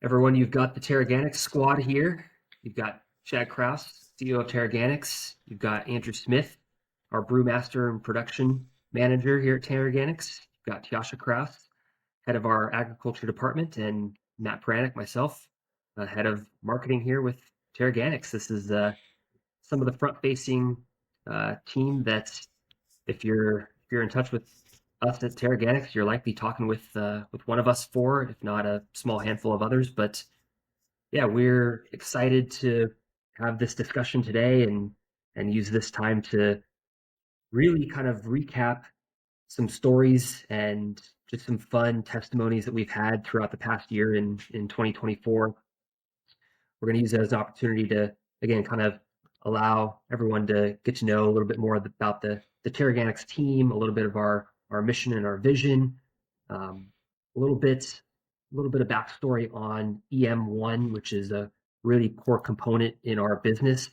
Everyone, you've got the Teraganix squad here. You've got Chad Krause, CEO of Teraganix. You've got Andrew Smith, our brewmaster and production manager here at Teraganix. You've got Tjaša Krause, head of our agriculture department, and Matt Peranick, myself, head of marketing here with Teraganix. This is some of the front-facing team that, if you're in touch with us at Teraganix, you're likely talking with one of us four, if not a small handful of others. But yeah, we're excited to have this discussion today and use this time to really kind of recap some stories and just some fun testimonies that we've had throughout the past year in 2024. We're going to use it as an opportunity to, again, kind of allow everyone to get to know a little bit more about the Teraganix team, a little bit of our mission and our vision, a little bit of backstory on EM-1, which is a really core component in our business,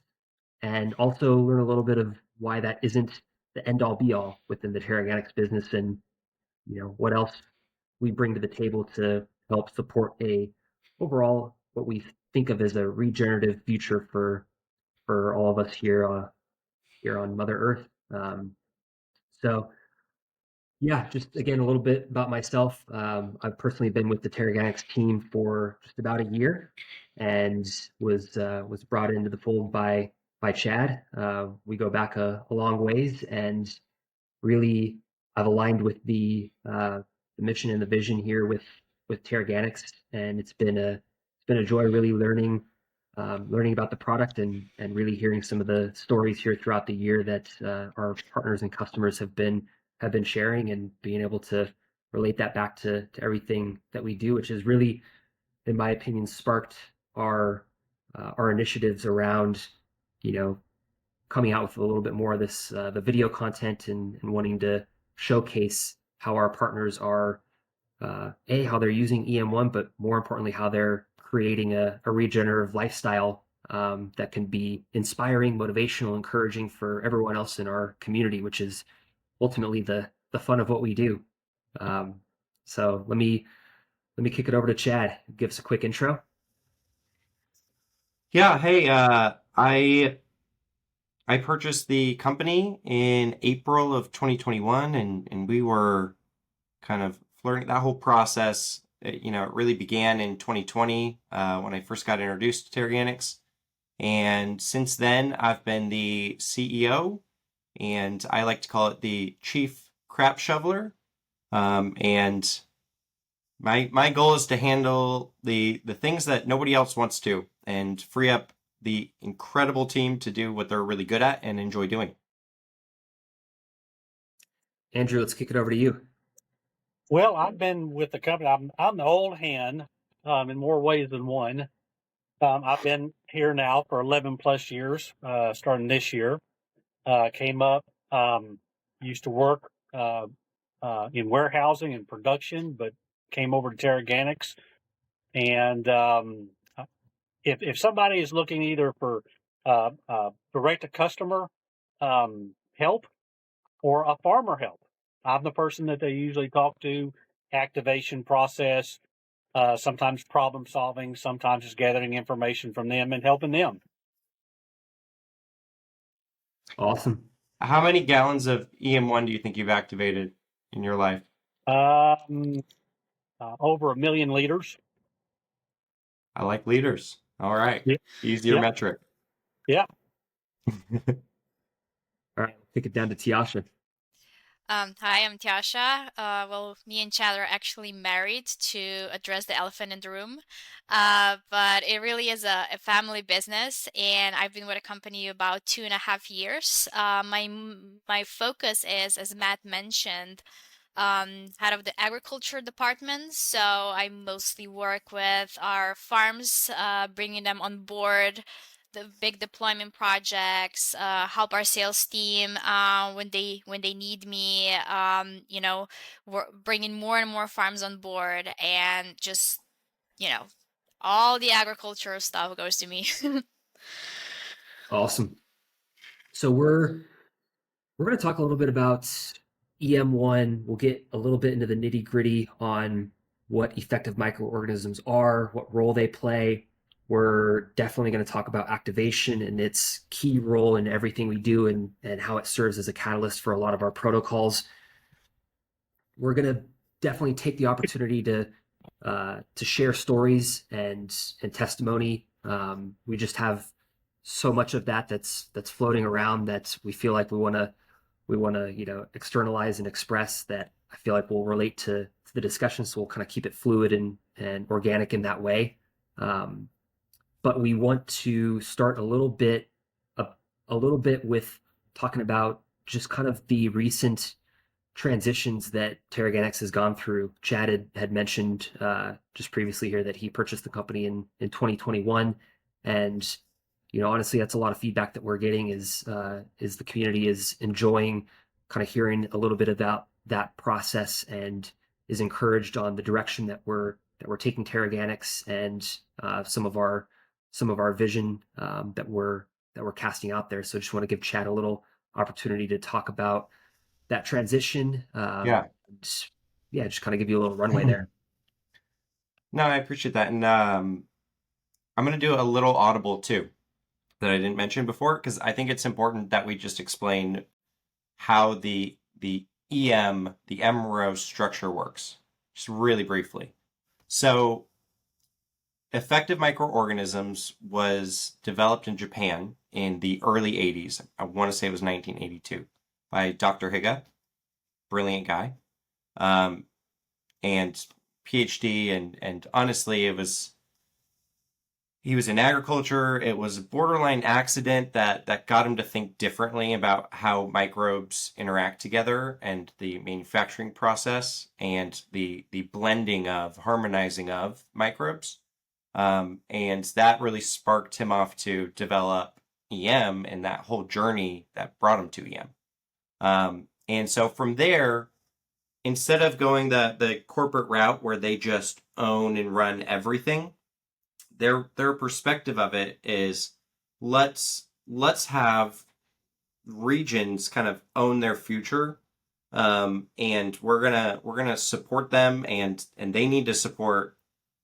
and also learn a little bit of why that isn't the end-all be-all within the Teraganix business, and what else we bring to the table to help support a overall what we think of as a regenerative future for all of us here on Mother Earth. So yeah, just again a little bit about myself. I've personally been with the Teraganix team for just about a year, and was brought into the fold by Chad. We go back a long ways, and really I've aligned with the mission and the vision here with Teraganix, and it's been a joy really learning about the product and really hearing some of the stories here throughout the year that our partners and customers have been sharing, and being able to relate that back to everything that we do, which has really, in my opinion, sparked our initiatives around coming out with a little bit more of this the video content, and wanting to showcase how our partners are how they're using EM-1, but more importantly how they're creating a regenerative lifestyle that can be inspiring, motivational, encouraging for everyone else in our community, which is ultimately the fun of what we do. So let me kick it over to Chad. Give us a quick intro. Yeah, hey, I purchased the company in April of 2021, and we were kind of learning that whole process. It really began in 2020 when I first got introduced to Teraganix. And since then, I've been the CEO, and I like to call it the Chief Crap Shoveler. And my goal is to handle the things that nobody else wants to, and free up the incredible team to do what they're really good at and enjoy doing. Andrew, let's kick it over to you. Well, I've been with the company. I'm the old hand in more ways than one. I've been here now for 11 plus years, starting this year. Came up, used to work in warehousing and production, but came over to Teraganix. And if somebody is looking either for direct-to-customer help or a farmer help, I'm the person that they usually talk to. Activation process, sometimes problem solving, sometimes just gathering information from them and helping them. Awesome. How many gallons of EM-1 do you think you've activated in your life? Over 1 million liters. I like liters. All right. Yep. Easier metric. Yeah. All right, take it down to Tjaša. Hi, I'm Tjaša. Well, me and Chad are actually married, to address the elephant in the room. But it really is a family business, and I've been with a company about 2.5 years. My focus is, as Matt mentioned, head of the agriculture department. So I mostly work with our farms, bringing them on board the big deployment projects, help our sales team when they need me, we're bringing more and more farms on board, and just all the agricultural stuff goes to me. Awesome. So we're going to talk a little bit about EM-1. We'll get a little bit into the nitty gritty on what effective microorganisms are, what role they play. We're definitely going to talk about activation and its key role in everything we do, and how it serves as a catalyst for a lot of our protocols. We're going to definitely take the opportunity to share stories and testimony. We just have so much of that's floating around that we feel like we want to externalize and express, that I feel like will relate to the discussion. So we'll kind of keep it fluid and organic in that way. But we want to start a little bit with talking about just kind of the recent transitions that Teraganix has gone through. Chad had mentioned just previously here that he purchased the company in 2021, and honestly, that's a lot of feedback that we're getting is the community is enjoying kind of hearing a little bit about that process, and is encouraged on the direction that we're taking Teraganix, and some of our vision that we're casting out there. So I just want to give Chad a little opportunity to talk about that transition. Yeah. Just kind of give you a little runway there. No, I appreciate that. And I'm going to do a little audible too that I didn't mention before, because I think it's important that we just explain how the EM, the MRO structure works, just really briefly. So effective microorganisms was developed in Japan in the early 80s. I want to say it was 1982 by Dr. Higa, brilliant guy, and PhD, and honestly, he was in agriculture. It was a borderline accident that got him to think differently about how microbes interact together, and the manufacturing process, and the blending of, harmonizing of microbes. And that really sparked him off to develop EM, and that whole journey that brought him to EM. And so from there, instead of going the corporate route where they just own and run everything, their perspective of it is, let's have regions kind of own their future, and we're gonna support them, and they need to support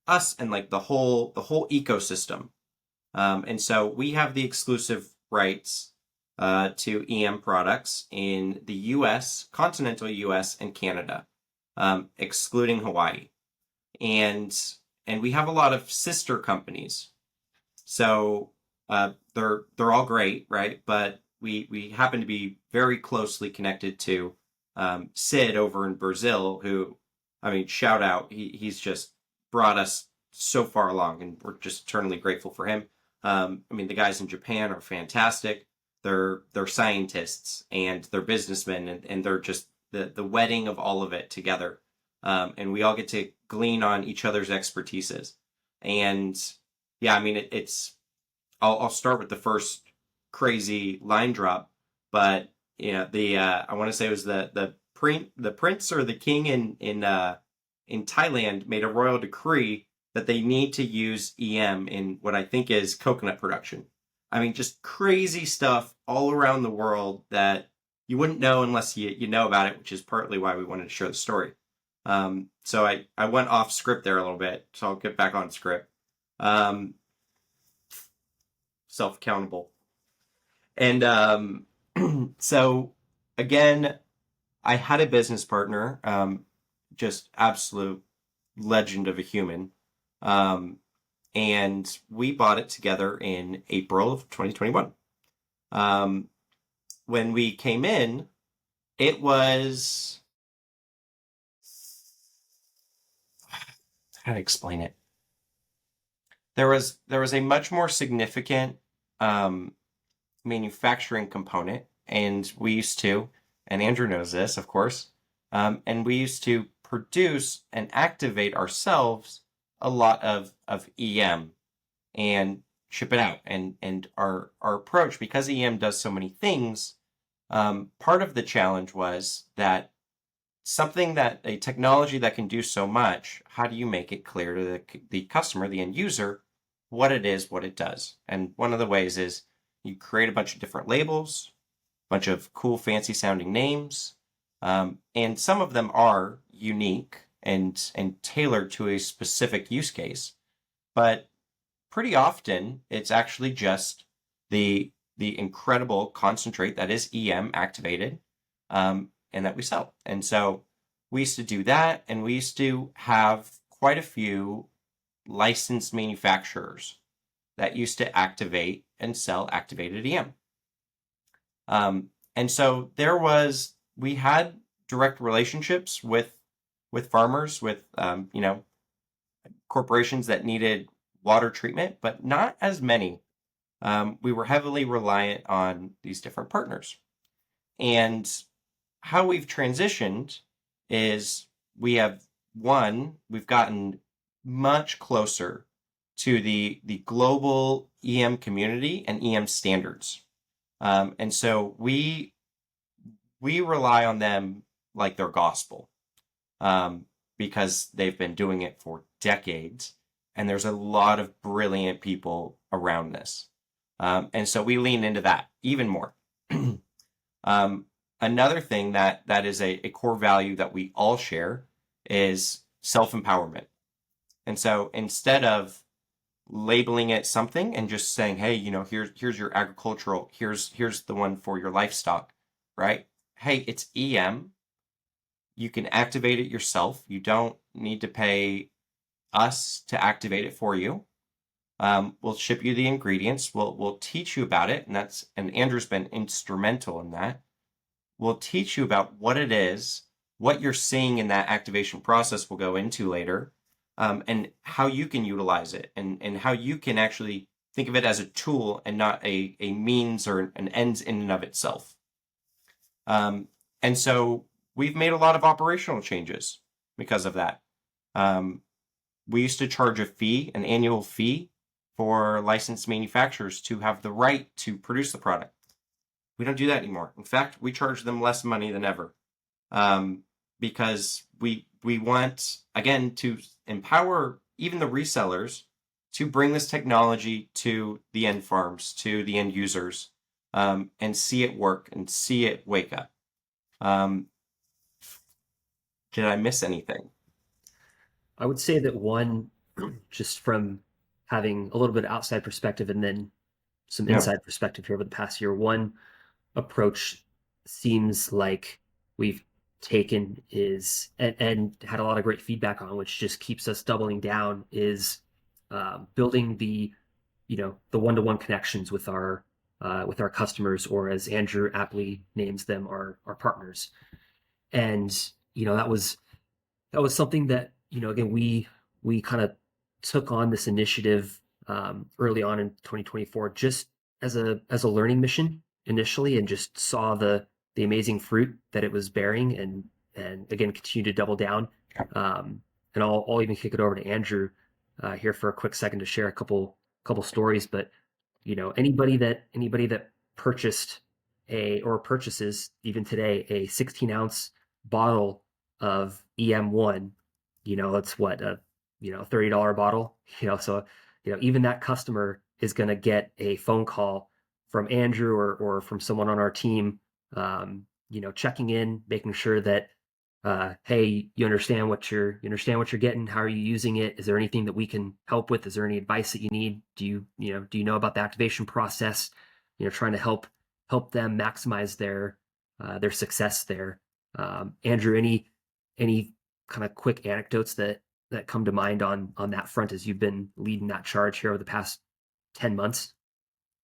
us, and like the whole ecosystem. And so we have the exclusive rights to EM products in the U.S., continental U.S., and Canada, excluding Hawaii, and we have a lot of sister companies. So they're all great, right? But we happen to be very closely connected to Sid over in Brazil, who, I mean, shout out, he's just brought us so far along, and we're just eternally grateful for him. I mean, the guys in Japan are fantastic. They're scientists, and they're businessmen, and they're just the wedding of all of it together. And we all get to glean on each other's expertises. And yeah, I mean, I'll start with the first crazy line drop, but I want to say it was the prince or the king in Thailand made a royal decree that they need to use EM in what I think is coconut production. I mean, just crazy stuff all around the world that you wouldn't know unless you know about it, which is partly why we wanted to share the story. So I went off script there a little bit, so I'll get back on script. Self-accountable. And so, again, I had a business partner, just absolute legend of a human. And we bought it together in April of 2021. When we came in, it was... How to explain it? There was a much more significant manufacturing component, and we used to, and Andrew knows this, of course, and we used to produce and activate ourselves a lot of EM and ship it out. And our approach, because EM does so many things, part of the challenge was that a technology that can do so much, how do you make it clear to the customer, the end user, what it is, what it does? And one of the ways is you create a bunch of different labels, a bunch of cool, fancy sounding names, and some of them are unique, and tailored to a specific use case. But pretty often it's actually just the incredible concentrate that is EM activated, and that we sell. And so we used to do that, and we used to have quite a few licensed manufacturers that used to activate and sell activated EM. And so we had direct relationships with farmers, with corporations that needed water treatment, but not as many. We were heavily reliant on these different partners. And how we've transitioned is we've gotten much closer to the global EM community and EM standards. And so we rely on them like their gospel, because they've been doing it for decades, and there's a lot of brilliant people around this. And so we lean into that even more. Another thing that is a core value that we all share is self-empowerment. And so instead of labeling it something and just saying, hey, here's your agricultural, here's the one for your livestock, right? Hey, it's EM. You can activate it yourself. You don't need to pay us to activate it for you. We'll ship you the ingredients. We'll teach you about it, and Andrew's been instrumental in that. We'll teach you about what it is, what you're seeing in that activation process we'll go into later, and how you can utilize it, and how you can actually think of it as a tool and not a means or an ends in and of itself. And so we've made a lot of operational changes because of that. We used to charge an annual fee for licensed manufacturers to have the right to produce the product. We don't do that anymore. In fact, we charge them less money than ever, because we want, again, to empower even the resellers to bring this technology to the end farms, to the end users, and see it work and see it wake up. Did I miss anything? I would say that one, just from having a little bit of outside perspective and then some inside perspective here over the past year, one approach seems like we've taken is, and had a lot of great feedback on, which just keeps us doubling down, is building the one-to-one connections with our customers, or as Andrew aptly names them, our partners. And that was something that again we kind of took on this initiative early on in 2024, just as a learning mission initially, and just saw the amazing fruit that it was bearing, and again continue to double down. And I'll even kick it over to Andrew here for a quick second to share a couple stories. But anybody that purchased or purchases even today a 16-ounce bottle of EM-1, it's what a $30 bottle, so even that customer is going to get a phone call from Andrew or from someone on our team, checking in, making sure that hey, you understand what you're getting. How are you using it? Is there anything that we can help with? Is there any advice that you need? Do you know about the activation process? Trying to help them maximize their success there. Andrew, any kind of quick anecdotes that come to mind on that front as you've been leading that charge here over the past 10 months?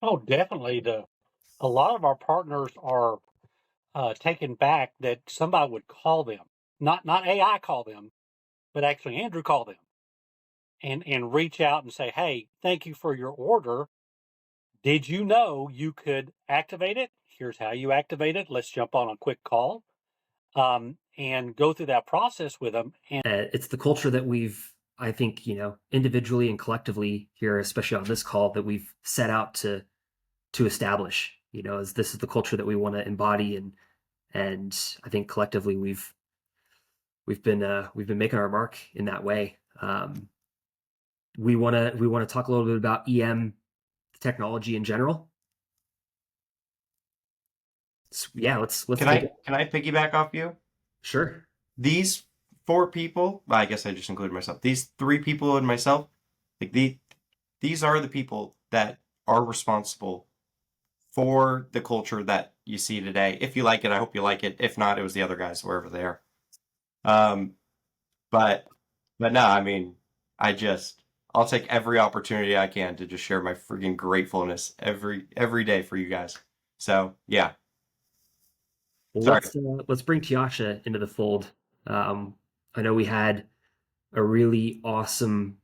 Oh, definitely. A lot of our partners are taken back that somebody would call them, not AI call them, but actually Andrew call them, and reach out and say, hey, thank you for your order. Did you know you could activate it? Here's how you activate it. Let's jump on a quick call, and go through that process with them. And it's the culture that we've, I think, individually and collectively here, especially on this call, that we've set out to establish, as this is the culture that we want to embody. And I think collectively we've been making our mark in that way. We want to talk a little bit about EM technology in general. So, yeah, let's Can I piggyback off you? Sure. These four people, well, I guess I just included myself. These three people and myself, like these are the people that are responsible for the culture that you see today. If you like it, I hope you like it. If not, it was the other guys wherever they are. But no, I mean, I'll take every opportunity I can to just share my freaking gratefulness every day for you guys. So yeah. Well, Sorry. let's bring Tjaša into the fold. I know we had a really awesome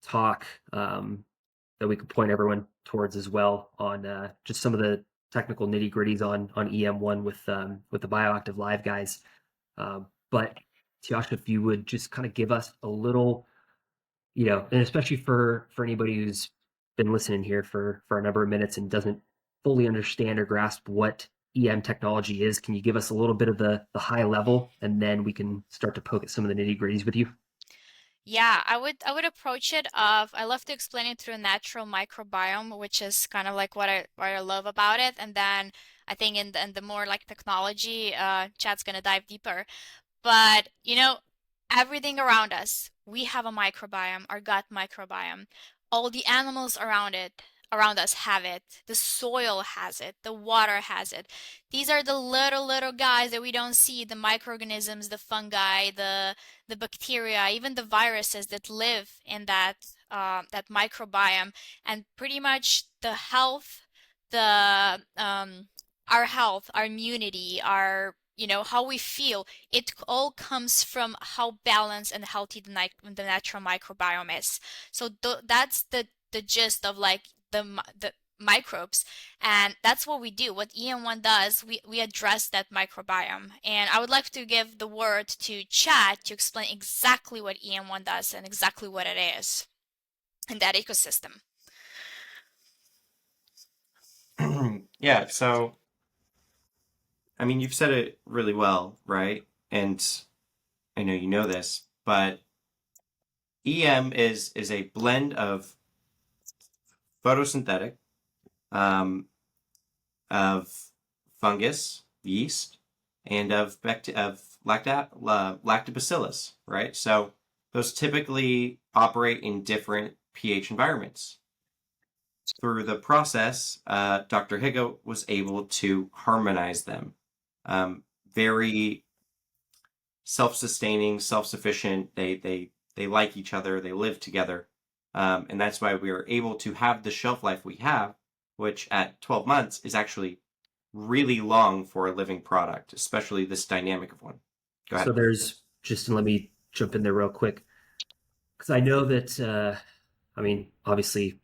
talk that we could point everyone towards as well on just some of the technical nitty gritties on EM-1 with the Bioactive Live guys. But Tjaša, if you would just kind of give us a little, and especially for anybody who's been listening here for a number of minutes and doesn't fully understand or grasp what EM technology is, can you give us a little bit of the high level, and then we can start to poke at some of the nitty gritties with you? Yeah, I would approach it of I love to explain it through a natural microbiome, which is kind of like what I love about it. And then I think in the more like technology, Chad's gonna dive deeper. But everything around us, we have a microbiome, our gut microbiome. All the animals around us have it. The soil has it. The water has it. These are the little guys that we don't see, the microorganisms, the fungi, the bacteria, even the viruses that live in that microbiome. And pretty much the health, the our health, our immunity, our how we feel, it all comes from how balanced and healthy the natural microbiome is. So that's the gist of like the microbes, and that's what we do. What EM-1 does, we address that microbiome. And I would like to give the word to Tjaa to explain exactly what EM-1 does and exactly what it is in that ecosystem. Yeah, so I mean, you've said it really well, right? And I know you know this, but EM is a blend of photosynthetic, um, of fungus, yeast, and of lactobacillus, right? So those typically operate in different pH environments. Through the process, Dr. Higa was able to harmonize them. Very self-sustaining, self-sufficient. They like each other. They live together, and that's why we are able to have the shelf life we have, which at 12 months is actually really long for a living product, especially this dynamic of one. Go ahead. So there's just, and let me jump in there real quick, because I know that I mean, obviously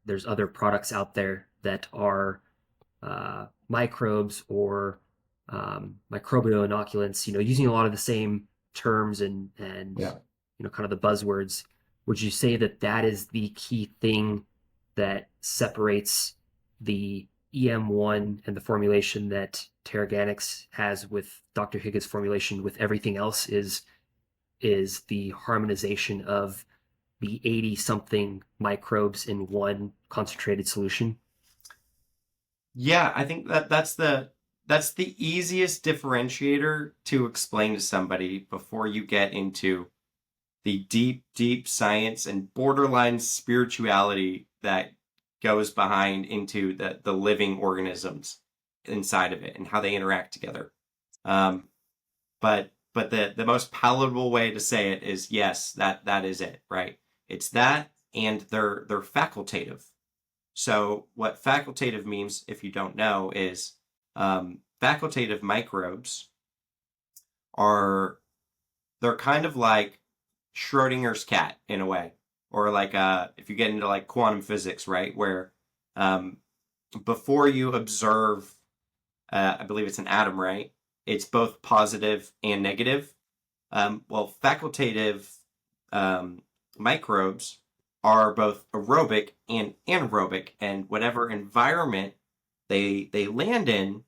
there's other products out there that are microbes or microbial inoculants, using a lot of the same terms and Yeah. kind of the buzzwords. Would you say that that is the key thing that separates the EM-1 and the formulation that Teraganix has with Dr. Higa's formulation with everything else is the harmonization of the 80 something microbes in one concentrated solution? Yeah, I think that's the easiest differentiator to explain to somebody before you get into the deep science and borderline spirituality that goes behind into the living organisms inside of it and how they interact together. But the most palatable way to say it is yes, that is it, right? It's that, and they're facultative. So what facultative means, if you don't know, is facultative microbes they're kind of like Schrodinger's cat in a way, or like if you get into like quantum physics, right, where before you observe, I believe it's an atom, right? It's both positive and negative. Well, facultative microbes are both aerobic and anaerobic, and whatever environment they land in,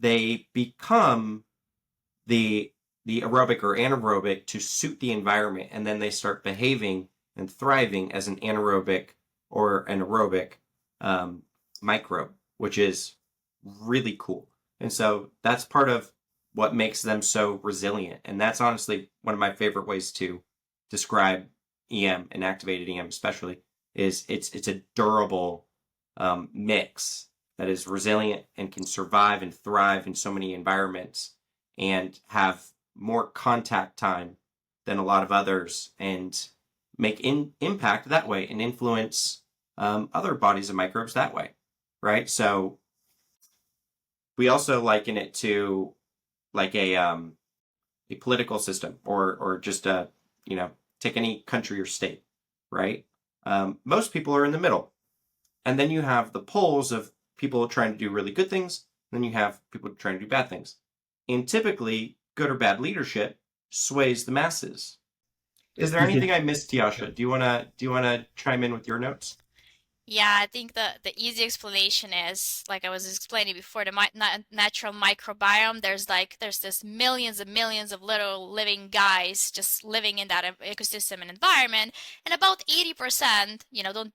they become the aerobic or anaerobic to suit the environment, and then they start behaving and thriving as an anaerobic or an aerobic microbe, which is really cool. And so that's part of what makes them so resilient. And that's honestly one of my favorite ways to describe EM and activated EM, especially, is it's a durable mix that is resilient and can survive and thrive in so many environments and have more contact time than a lot of others, and make impact that way and influence other bodies of microbes that way, right? So we also liken it to like a political system, or just a, take any country or state, right? Most people are in the middle, and then you have the poles of people trying to do really good things. Then you have people trying to do bad things, and typically good or bad leadership sways the masses. Is there anything I missed, Tjaša? Do you wanna chime in with your notes? Yeah, I think the easy explanation is, like I was explaining before, the natural microbiome. There's this millions and millions of little living guys just living in that ecosystem and environment, and about 80%,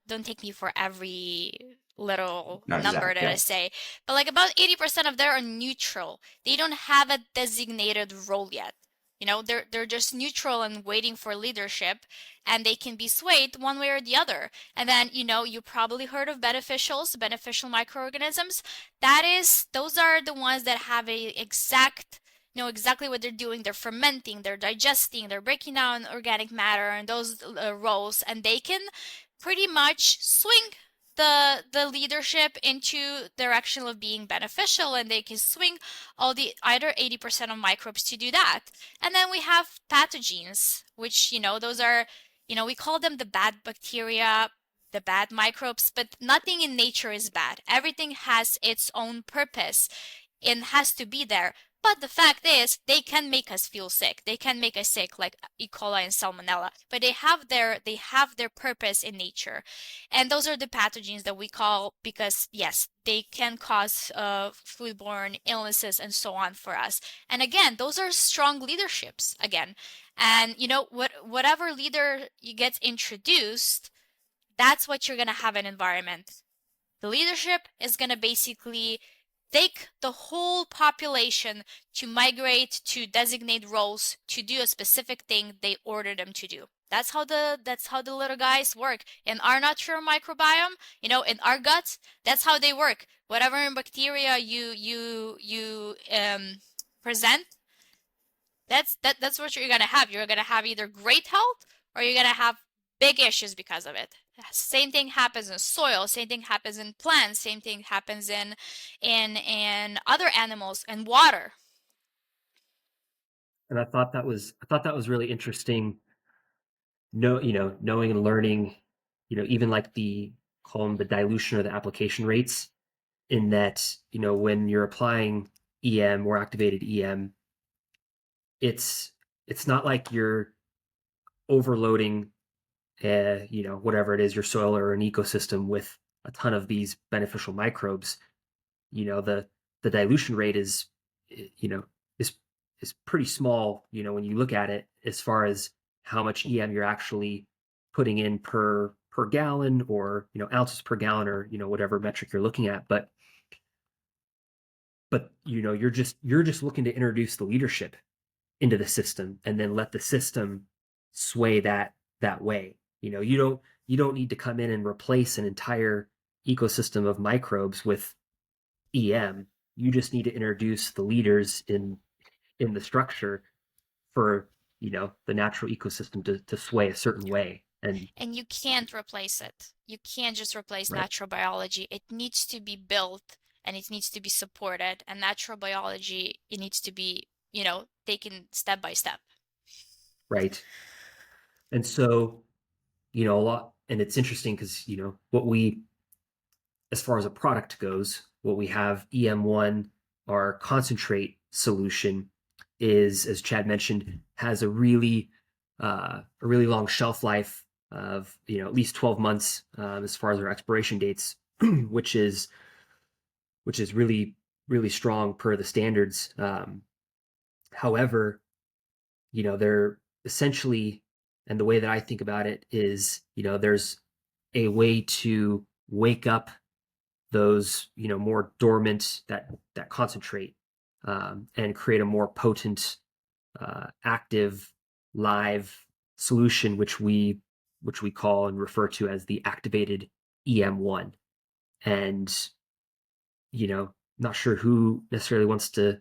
don't take me for every little Not number exactly, that I yeah. say, but like about 80% of them are neutral. They don't have a designated role yet. They're just neutral and waiting for leadership, and they can be swayed one way or the other. And then, you probably heard of beneficial microorganisms. Those are the ones that have know exactly what they're doing. They're fermenting, they're digesting, they're breaking down organic matter and those roles, and they can pretty much swing the leadership into direction of being beneficial, and they can swing either 80% of microbes to do that. And then we have pathogens, which those are, we call them the bad bacteria, the bad microbes, but nothing in nature is bad. Everything has its own purpose and has to be there. But the fact is, they can make us feel sick. They can make us sick, like E. coli and Salmonella. But they have their purpose in nature, and those are the pathogens that we call, because yes, they can cause foodborne illnesses and so on for us. And again, those are strong leaderships again. And whatever leader gets introduced, that's what you're gonna have an environment. The leadership is gonna basically take the whole population to migrate to designate roles to do a specific thing they order them to do. That's how the little guys work in our natural microbiome. In our guts, that's how they work. Whatever bacteria you present, that's what you're gonna have. You're gonna have either great health, or you're gonna have big issues because of it. Same thing happens in soil, same thing happens in plants, same thing happens in other animals and water. And I thought that was really interesting. Knowing and learning, even like call them the dilution or the application rates, in that, when you're applying EM or activated EM, it's not like you're overloading whatever it is, your soil or an ecosystem, with a ton of these beneficial microbes. The dilution rate is is pretty small, when you look at it, as far as how much EM you're actually putting in per gallon, or ounces per gallon, or whatever metric you're looking at. But you're just looking to introduce the leadership into the system, and then let the system sway that way. You don't need to come in and replace an entire ecosystem of microbes with EM. You just need to introduce the leaders in the structure for the natural ecosystem to sway a certain way. And you can't replace it. You can't just replace Right. natural biology. It needs to be built, and it needs to be supported. And natural biology, it needs to be, taken step by step. Right. And so, a lot, and it's interesting because, what we, as far as a product goes, what we have, EM-1, our concentrate solution, is, as Chad mentioned, has a really long shelf life of, at least 12 months, as far as our expiration dates, which is really, really strong per the standards. However, they're essentially, and the way that I think about it is, there's a way to wake up those, more dormant, that concentrate, and create a more potent, active, live solution, which we call and refer to as the activated EM-1. And, not sure who necessarily wants to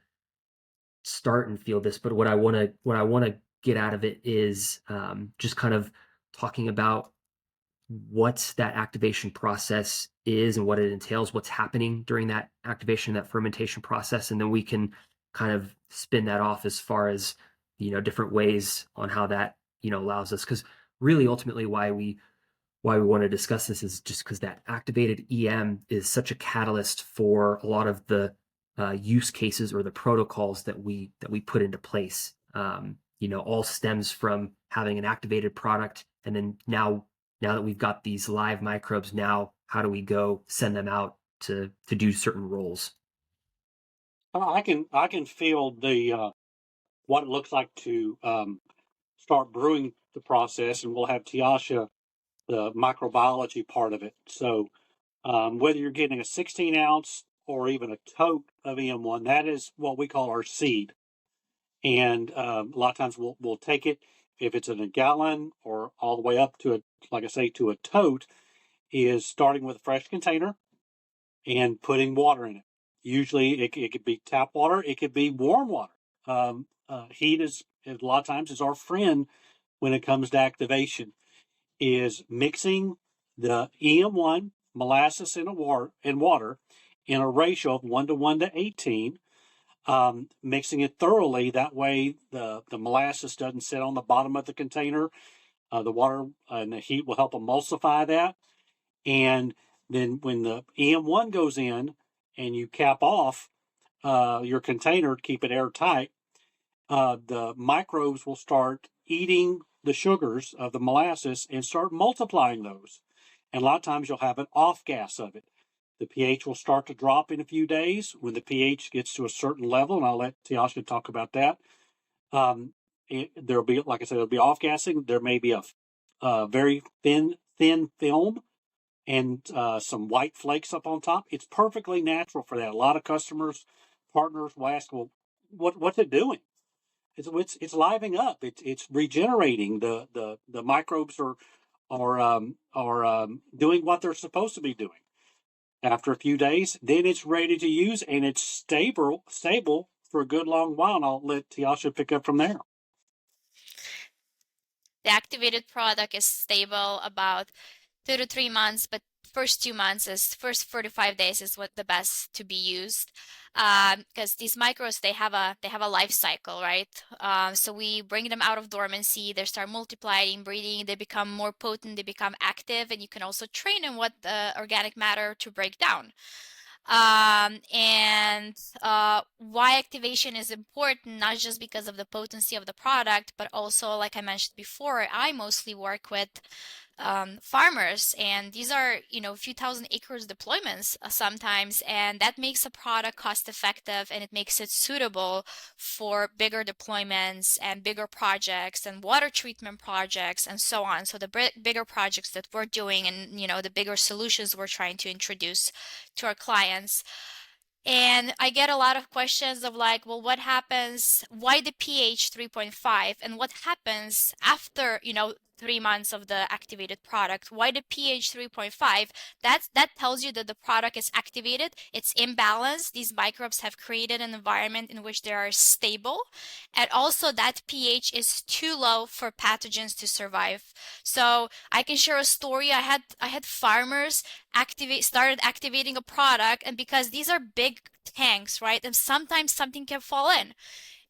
start and feel this, but what I want to get out of it is just kind of talking about what that activation process is and what it entails, what's happening during that activation, that fermentation process, and then we can kind of spin that off as far as different ways on how that allows us. Because really, ultimately, why we want to discuss this is just because that activated EM is such a catalyst for a lot of the use cases or the protocols that we put into place. All stems from having an activated product, and then now that we've got these live microbes, now how do we go send them out to do certain roles? I can feel the what it looks like to start brewing the process, and we'll have Tjaša, the microbiology part of it. So whether you're getting a 16 ounce or even a tote of EM-1, that is what we call our seed. And a lot of times we'll take it, if it's in a gallon or all the way up to like I say, to a tote, is starting with a fresh container and putting water in it. Usually it could be tap water, it could be warm water. Heat is a lot of times is our friend when it comes to activation. Is mixing the EM-1 molasses in water in a ratio of 1 to 18. Mixing it thoroughly, that way the molasses doesn't sit on the bottom of the container. The water and the heat will help emulsify that. And then when the EM-1 goes in and you cap off your container to keep it airtight, the microbes will start eating the sugars of the molasses and start multiplying those. And a lot of times you'll have an off gas of it. The pH will start to drop in a few days. When the pH gets to a certain level, and I'll let Tjaša talk about that, there'll be, like I said, there'll be off gassing. There may be a very thin film and some white flakes up on top. It's perfectly natural for that. A lot of customers, partners will ask, well, what's it doing? It's livening up. It's regenerating. The microbes are doing what they're supposed to be doing. After a few days, then it's ready to use, and it's stable for a good long while. And I'll let Tjaša pick up from there. The activated product is stable about 2 to 3 months, but first 45 days is what the best to be used, because these microbes, they have a life cycle, right? So we bring them out of dormancy, they start multiplying, breeding, they become more potent, they become active, and you can also train them what the organic matter to break down. Why activation is important, not just because of the potency of the product, but also, like I mentioned before, I mostly work with farmers, and these are a few thousand acres deployments sometimes, and that makes a product cost effective, and it makes it suitable for bigger deployments and bigger projects and water treatment projects and so on. So the bigger projects that we're doing, and the bigger solutions we're trying to introduce to our clients. And I get a lot of questions of like, well, what happens, why the pH 3.5, and what happens after 3 months of the activated product? Why the pH 3.5? That tells you that the product is activated, it's imbalanced. These microbes have created an environment in which they are stable, and also that pH is too low for pathogens to survive. So I can share a story. I had farmers started activating a product, and because these are big tanks, right, and sometimes something can fall in.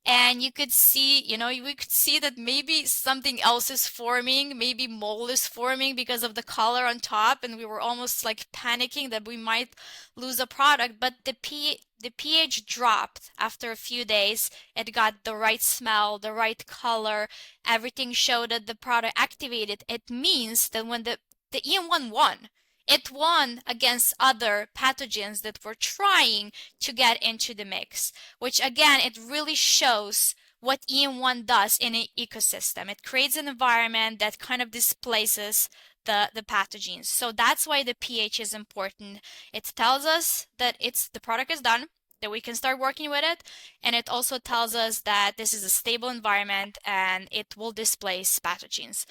And you could see, we could see that maybe something else is forming, maybe mold is forming because of the color on top, and we were almost like panicking that we might lose a product. But the pH dropped after a few days. It got the right smell, the right color. Everything showed that the product activated. It means that when the EM-1 won, it won against other pathogens that were trying to get into the mix, which again, it really shows what EM-1 does in an ecosystem. It creates an environment that kind of displaces the pathogens. So that's why the pH is important. It tells us that the product is done. that we can start working with it. And it also tells us that this is a stable environment and it will displace pathogens.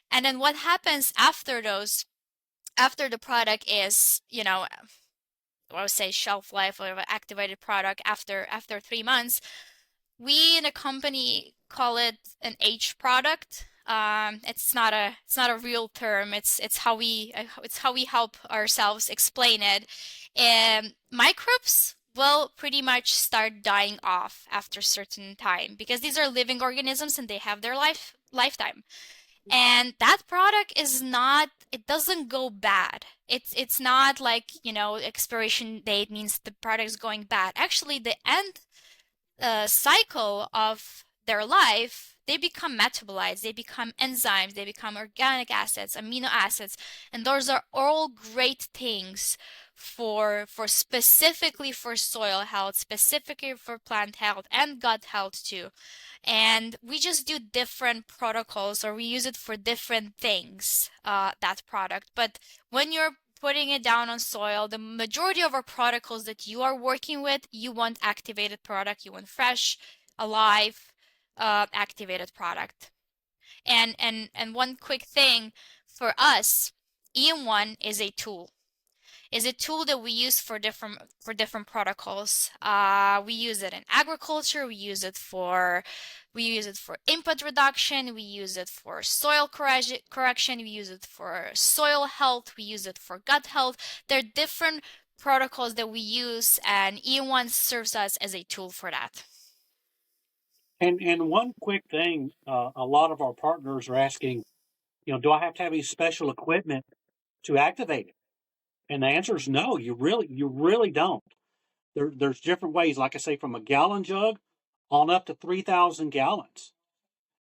And then what happens after the product is, I would say shelf life of an activated product after 3 months, we in the company call it an H product. It's not a real term. It's how we help ourselves explain it. And microbes will pretty much start dying off after a certain time because these are living organisms and they have their lifetime. And that product it doesn't go bad. It's not like, expiration date means the product is going bad. Actually, the end cycle of their life, they become metabolites, they become enzymes, they become organic acids, amino acids, and those are all great things for specifically for soil health, specifically for plant health and gut health too. And we just do different protocols, or we use it for different things, that product. But when you're putting it down on soil, the majority of our protocols that you are working with, you want activated product, you want fresh, alive, activated product. And one quick thing for us, EM-1 is a tool. Is a tool that we use for different protocols. We use it in agriculture. We use it for input reduction. We use it for soil correction. We use it for soil health. We use it for gut health. There are different protocols that we use, and EM-1 serves us as a tool for that. And one quick thing, a lot of our partners are asking, do I have to have any special equipment to activate it? And the answer is no, you really don't. There's different ways, like I say, from a gallon jug on up to 3,000 gallons.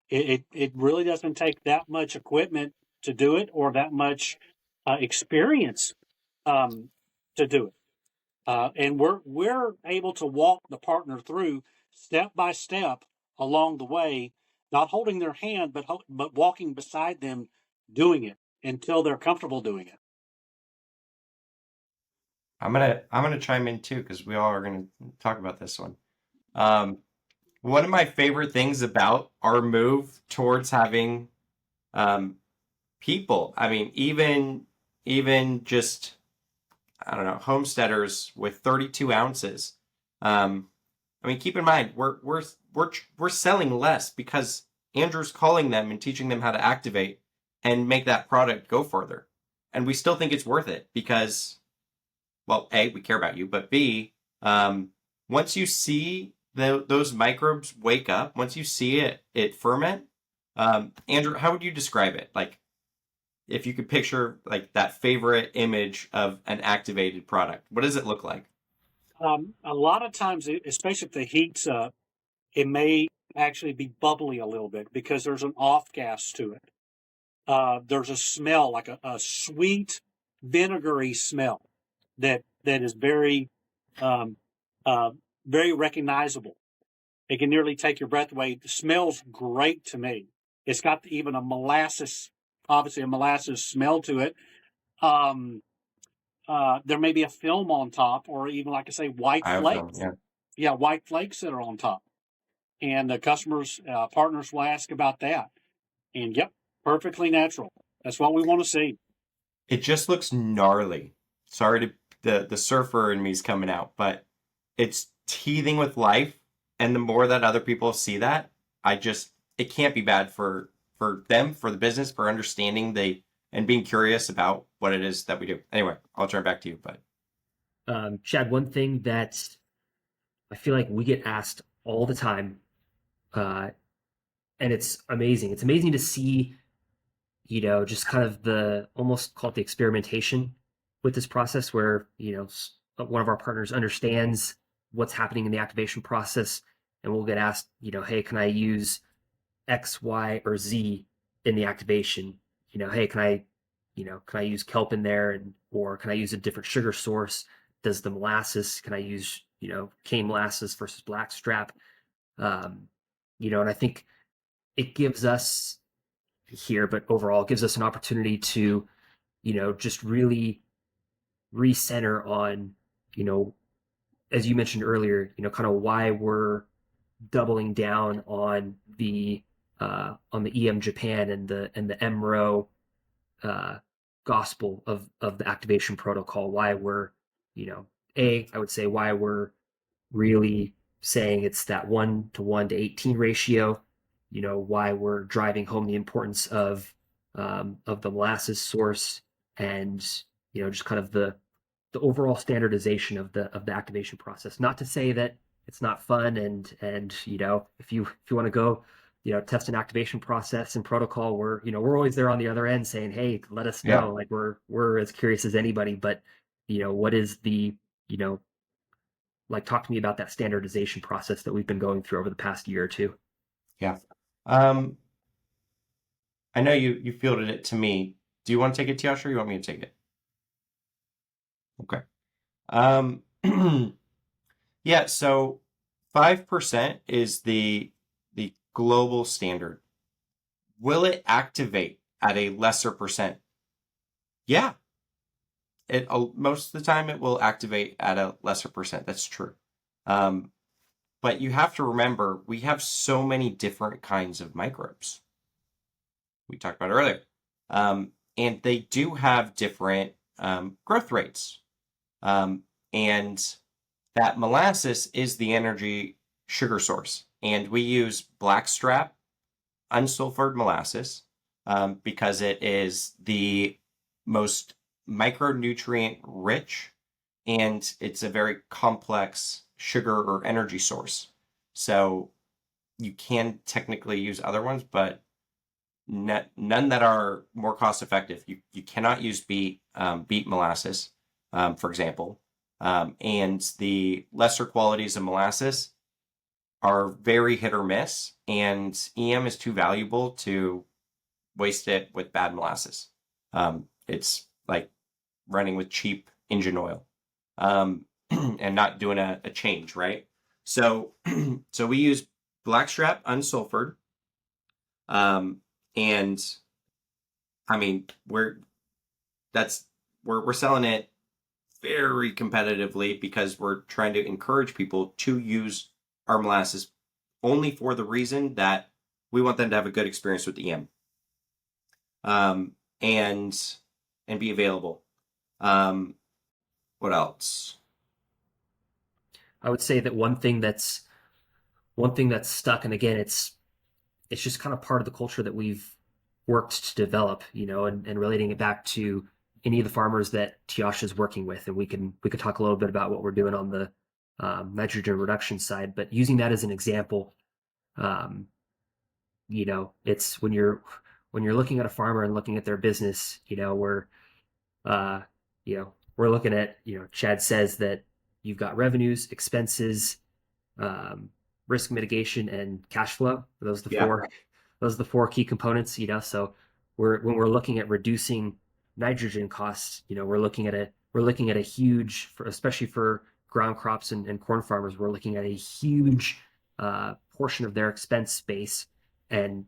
It really doesn't take that much equipment to do it, or that much experience to do it. And we're able to walk the partner through step by step along the way, not holding their hand, but walking beside them, doing it until they're comfortable doing it. I'm gonna chime in too, because we all are gonna talk about this one. One of my favorite things about our move towards having people, I mean, even just, I don't know, homesteaders with 32 ounces. I mean, keep in mind, we're selling less because Andrew's calling them and teaching them how to activate and make that product go further. And we still think it's worth it because, well, A, we care about you, but B, once you see those microbes wake up, once you see it ferment, Andrew, how would you describe it? Like, if you could picture like that favorite image of an activated product, what does it look like? A lot of times, especially if the heat's up, it may actually be bubbly a little bit because there's an off gas to it. There's a smell, like a sweet, vinegary smell that is very, very recognizable. It can nearly take your breath away. It smells great to me. It's got even a molasses smell to it. There may be a film on top, or even, like I say, white flakes. Yeah, white flakes that are on top. And the customers, partners will ask about that. And yep, perfectly natural. That's what we want to see. It just looks gnarly. Sorry to the surfer in me is coming out, but it's teething with life. And the more that other people see that, it can't be bad for them, for the business, for understanding and being curious about what it is that we do. Anyway, I'll turn back to you. But Chad, one thing that I feel like we get asked all the time, and it's amazing. It's amazing to see, just kind of the almost call it the experimentation with this process, where one of our partners understands what's happening in the activation process, and we'll get asked, hey, can I use X, Y, or Z in the activation? Hey, can I use kelp in there, or can I use a different sugar source? Does the molasses, can I use, cane molasses versus Blackstrap? And I think it gives us here, but overall it gives us an opportunity to, just really recenter on, as you mentioned earlier, kind of why we're doubling down on the EM Japan and the MRO gospel of the activation protocol. Why we're, I would say why we're really saying it's that 1:1 to 18 ratio. Why we're driving home the importance of the molasses source, and just kind of the overall standardization of the activation process. Not to say that it's not fun, and if you want to go test an activation process and protocol, we're always there on the other end saying, hey, let us know. Like we're as curious as anybody. But what is the like, talk to me about that standardization process that we've been going through over the past year or two. Yeah. I know you fielded it to me. Do you want to take it, Tjaša, or you want me to take it? Okay. Yeah, so 5% is the global standard. Will it activate at a lesser percent? Yeah. Most of the time it will activate at a lesser percent. That's true. But you have to remember, we have so many different kinds of microbes. We talked about earlier. And they do have different growth rates. And that molasses is the energy sugar source. And we use Blackstrap unsulfured molasses because it is the most micronutrient rich, and it's a very complex sugar or energy source. So you can technically use other ones, but none that are more cost effective. You cannot use beet molasses, for example. And the lesser qualities of molasses are very hit or miss, and EM is too valuable to waste it with bad molasses. It's like running with cheap engine oil and not doing a change, right? So we use Blackstrap unsulfured. And I mean, we're selling it very competitively because we're trying to encourage people to use our molasses only for the reason that we want them to have a good experience with EM. And be available. What else? I would say that one thing that's stuck, and again, it's just kind of part of the culture that we've worked to develop, and relating it back to any of the farmers that Tjaša is working with, and we could talk a little bit about what we're doing on the nitrogen reduction side, but using that as an example, it's when you're looking at a farmer and looking at their business, we're looking at, Chad says that you've got revenues, expenses, risk mitigation, and cash flow. Those are the four key components, so when we're looking at reducing nitrogen costs, we're looking at a huge, especially for ground crops and corn farmers, we're looking at a huge portion of their expense base and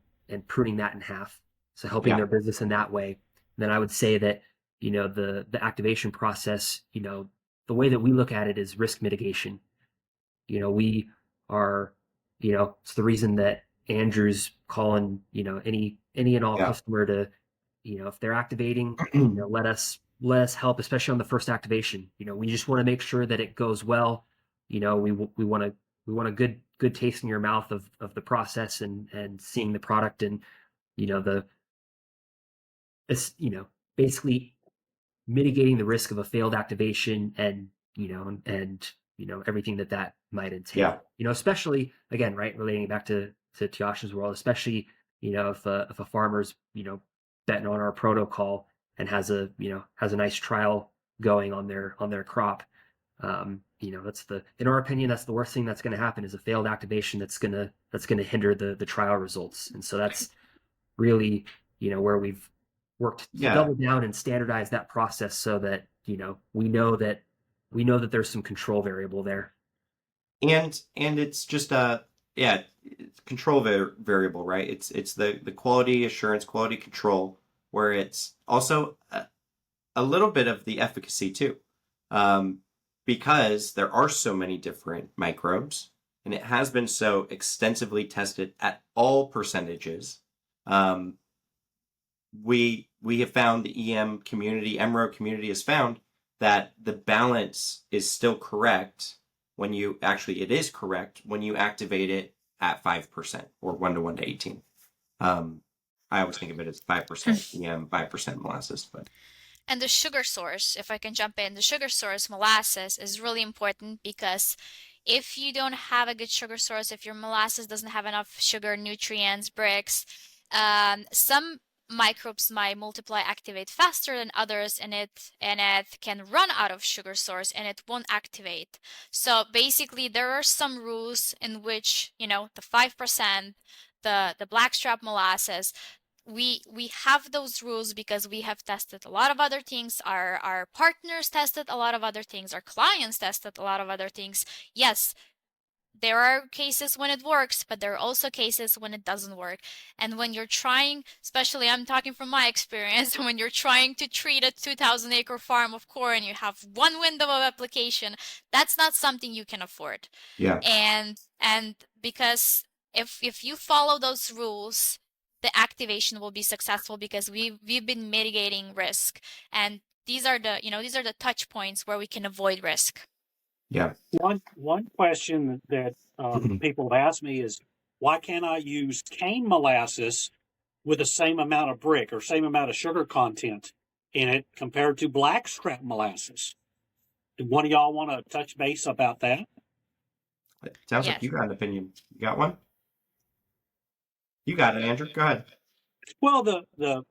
pruning that in half. So helping their business in that way. And then I would say that, the activation process, the way that we look at it is risk mitigation. We are, it's the reason that Andrew's calling, any and all customer to, if they're activating, let us help, especially on the first activation. We just want to make sure that it goes well. We want a good taste in your mouth of the process and seeing the product, and basically mitigating the risk of a failed activation, and everything that might entail. Especially, again, right, relating back to Tjaša's world, especially if a farmer's betting on our protocol and has a nice trial going on their crop. That's in our opinion, that's the worst thing that's going to happen, is a failed activation that's going to hinder the trial results. And so that's really where we've worked to double down and standardize that process, so that we know that there's some control variable there. And it's just it's control variable, right? It's the quality assurance, quality control, where it's also a little bit of the efficacy too, because there are so many different microbes, and it has been so extensively tested at all percentages, we have found, the EM community, EMRO community has found that the balance is still correct when you actually, it is correct when you activate it at 5% or 1 to 18. I always think of it as 5% EM, 5% molasses, but. And the sugar source, if I can jump in, the sugar source, molasses, is really important because if you don't have a good sugar source, if your molasses doesn't have enough sugar, nutrients, bricks, some microbes might multiply, activate faster than others, and it can run out of sugar source and it won't activate. So basically, there are some rules in which, the 5%, the blackstrap molasses, we have those rules because we have tested a lot of other things. Our partners tested a lot of other things. Our clients tested a lot of other things. Yes, there are cases when it works, but there are also cases when it doesn't work. And when you're trying, especially I'm talking from my experience, when you're trying to treat a 2,000 acre farm of corn, you have one window of application, that's not something you can afford. Yeah. And because if you follow those rules, the activation will be successful because we've been mitigating risk. And these are the touch points where we can avoid risk. Yeah. One question that people have asked me is, why can't I use cane molasses with the same amount of brick or same amount of sugar content in it compared to blackstrap molasses? Do one of y'all want to touch base about that? It sounds like you got an opinion. You got one? You got it, Andrew. Go ahead. Well, the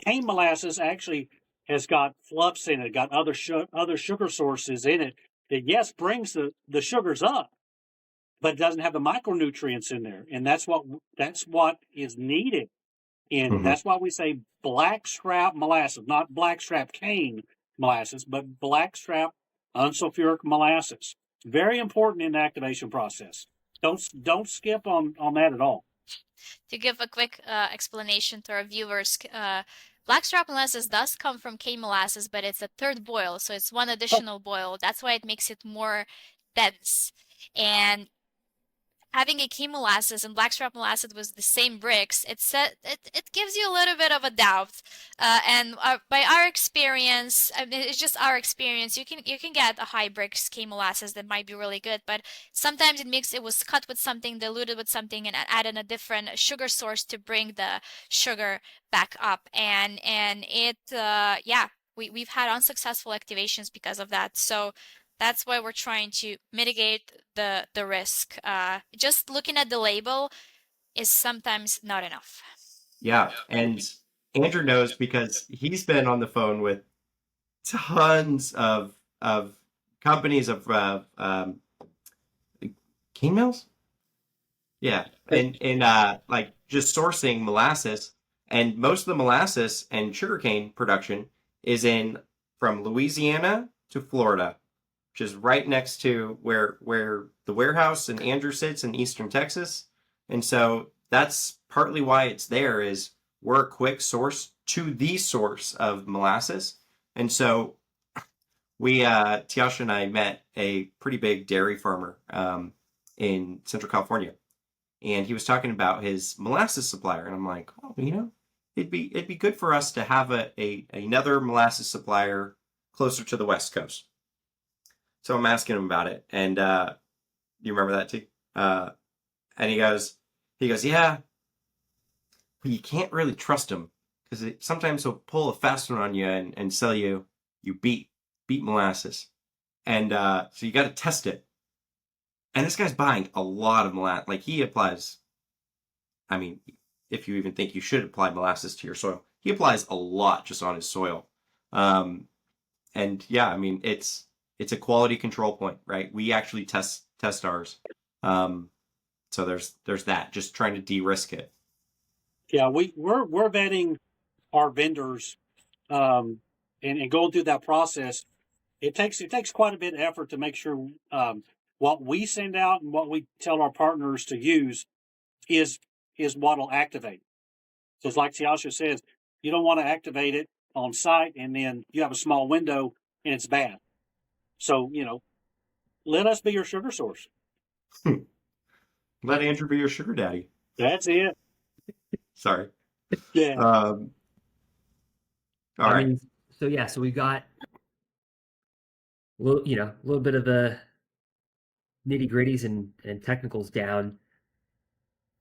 cane molasses actually has got fluffs in it, got other sugar sources in it that, yes, brings the sugars up, but it doesn't have the micronutrients in there, and that's what is needed. And that's why we say blackstrap molasses, not blackstrap cane molasses, but blackstrap unsulfuric molasses. Very important in the activation process. Don't skip on that at all. To give a quick explanation to our viewers, blackstrap molasses does come from cane molasses, but it's a third boil, so it's one additional boil. That's why it makes it more dense. And having a cane molasses and blackstrap molasses with the same bricks, it gives you a little bit of a doubt. And by our experience, I mean, it's just our experience. You can get a high bricks cane molasses that might be really good, but sometimes it was cut with something, diluted with something, and added a different sugar source to bring the sugar back up. And we've had unsuccessful activations because of that. So that's why we're trying to mitigate the risk. Just looking at the label is sometimes not enough. Yeah, and Andrew knows because he's been on the phone with tons of companies of cane mills. Yeah, and like just sourcing molasses, and most of the molasses and sugarcane production is from Louisiana to Florida, which is right next to where the warehouse and Andrew sits in Eastern Texas. And so that's partly why it's there, is we're a quick source to the source of molasses. And so we, Tjaša and I met a pretty big dairy farmer in Central California. And he was talking about his molasses supplier. And I'm like, oh, it'd be good for us to have another molasses supplier closer to the West Coast. So I'm asking him about it, and you remember that too? And he goes, yeah, but you can't really trust him because sometimes he'll pull a fast one on you and sell you beet molasses, and so you got to test it. And this guy's buying a lot of molasses. Like he applies, I mean, if you even think you should apply molasses to your soil, he applies a lot just on his soil. And yeah, I mean, it's a quality control point, right? We actually test ours. So there's that, just trying to de-risk it. Yeah, we're vetting our vendors, and going through that process. It takes quite a bit of effort to make sure what we send out and what we tell our partners to use is what'll activate. So it's like Tjaša says, you don't want to activate it on site and then you have a small window and it's bad. So, Let us be your sugar source. Let Andrew be your sugar daddy. That's it. Sorry. Yeah. All I right. mean, so yeah, so we got a little, a little bit of the nitty gritties and technicals down.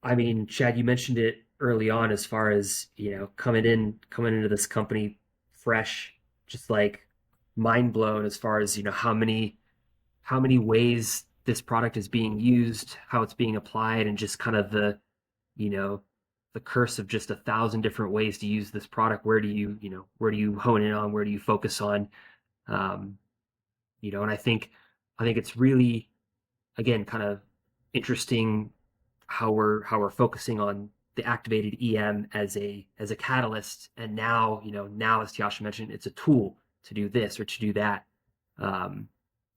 I mean, Chad, you mentioned it early on as far as, coming into this company fresh, just like mind blown as far as, how many ways this product is being used, how it's being applied, and just kind of you know, the curse of just 1,000 different ways to use this product. Where do you hone in on? Where do you focus on? Um, and I think it's really, again, kind of interesting how we're focusing on the activated EM as a catalyst, and now as Tjaša mentioned, it's a tool to do this or to do that. Um,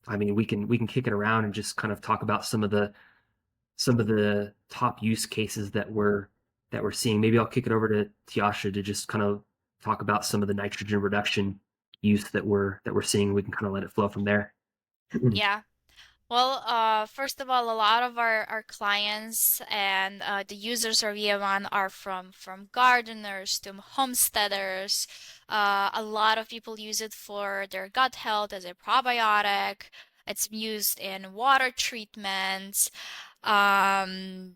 I mean, we can kick it around and just kind of talk about some of the top use cases that we're seeing. Maybe I'll kick it over to Tjaša to just kind of talk about some of the nitrogen reduction use that we're seeing. We can kind of let it flow from there. Yeah. Well, first of all, a lot of our clients and the users of EM-1 are from gardeners to homesteaders. A lot of people use it for their gut health as a probiotic. It's used in water treatments. Um,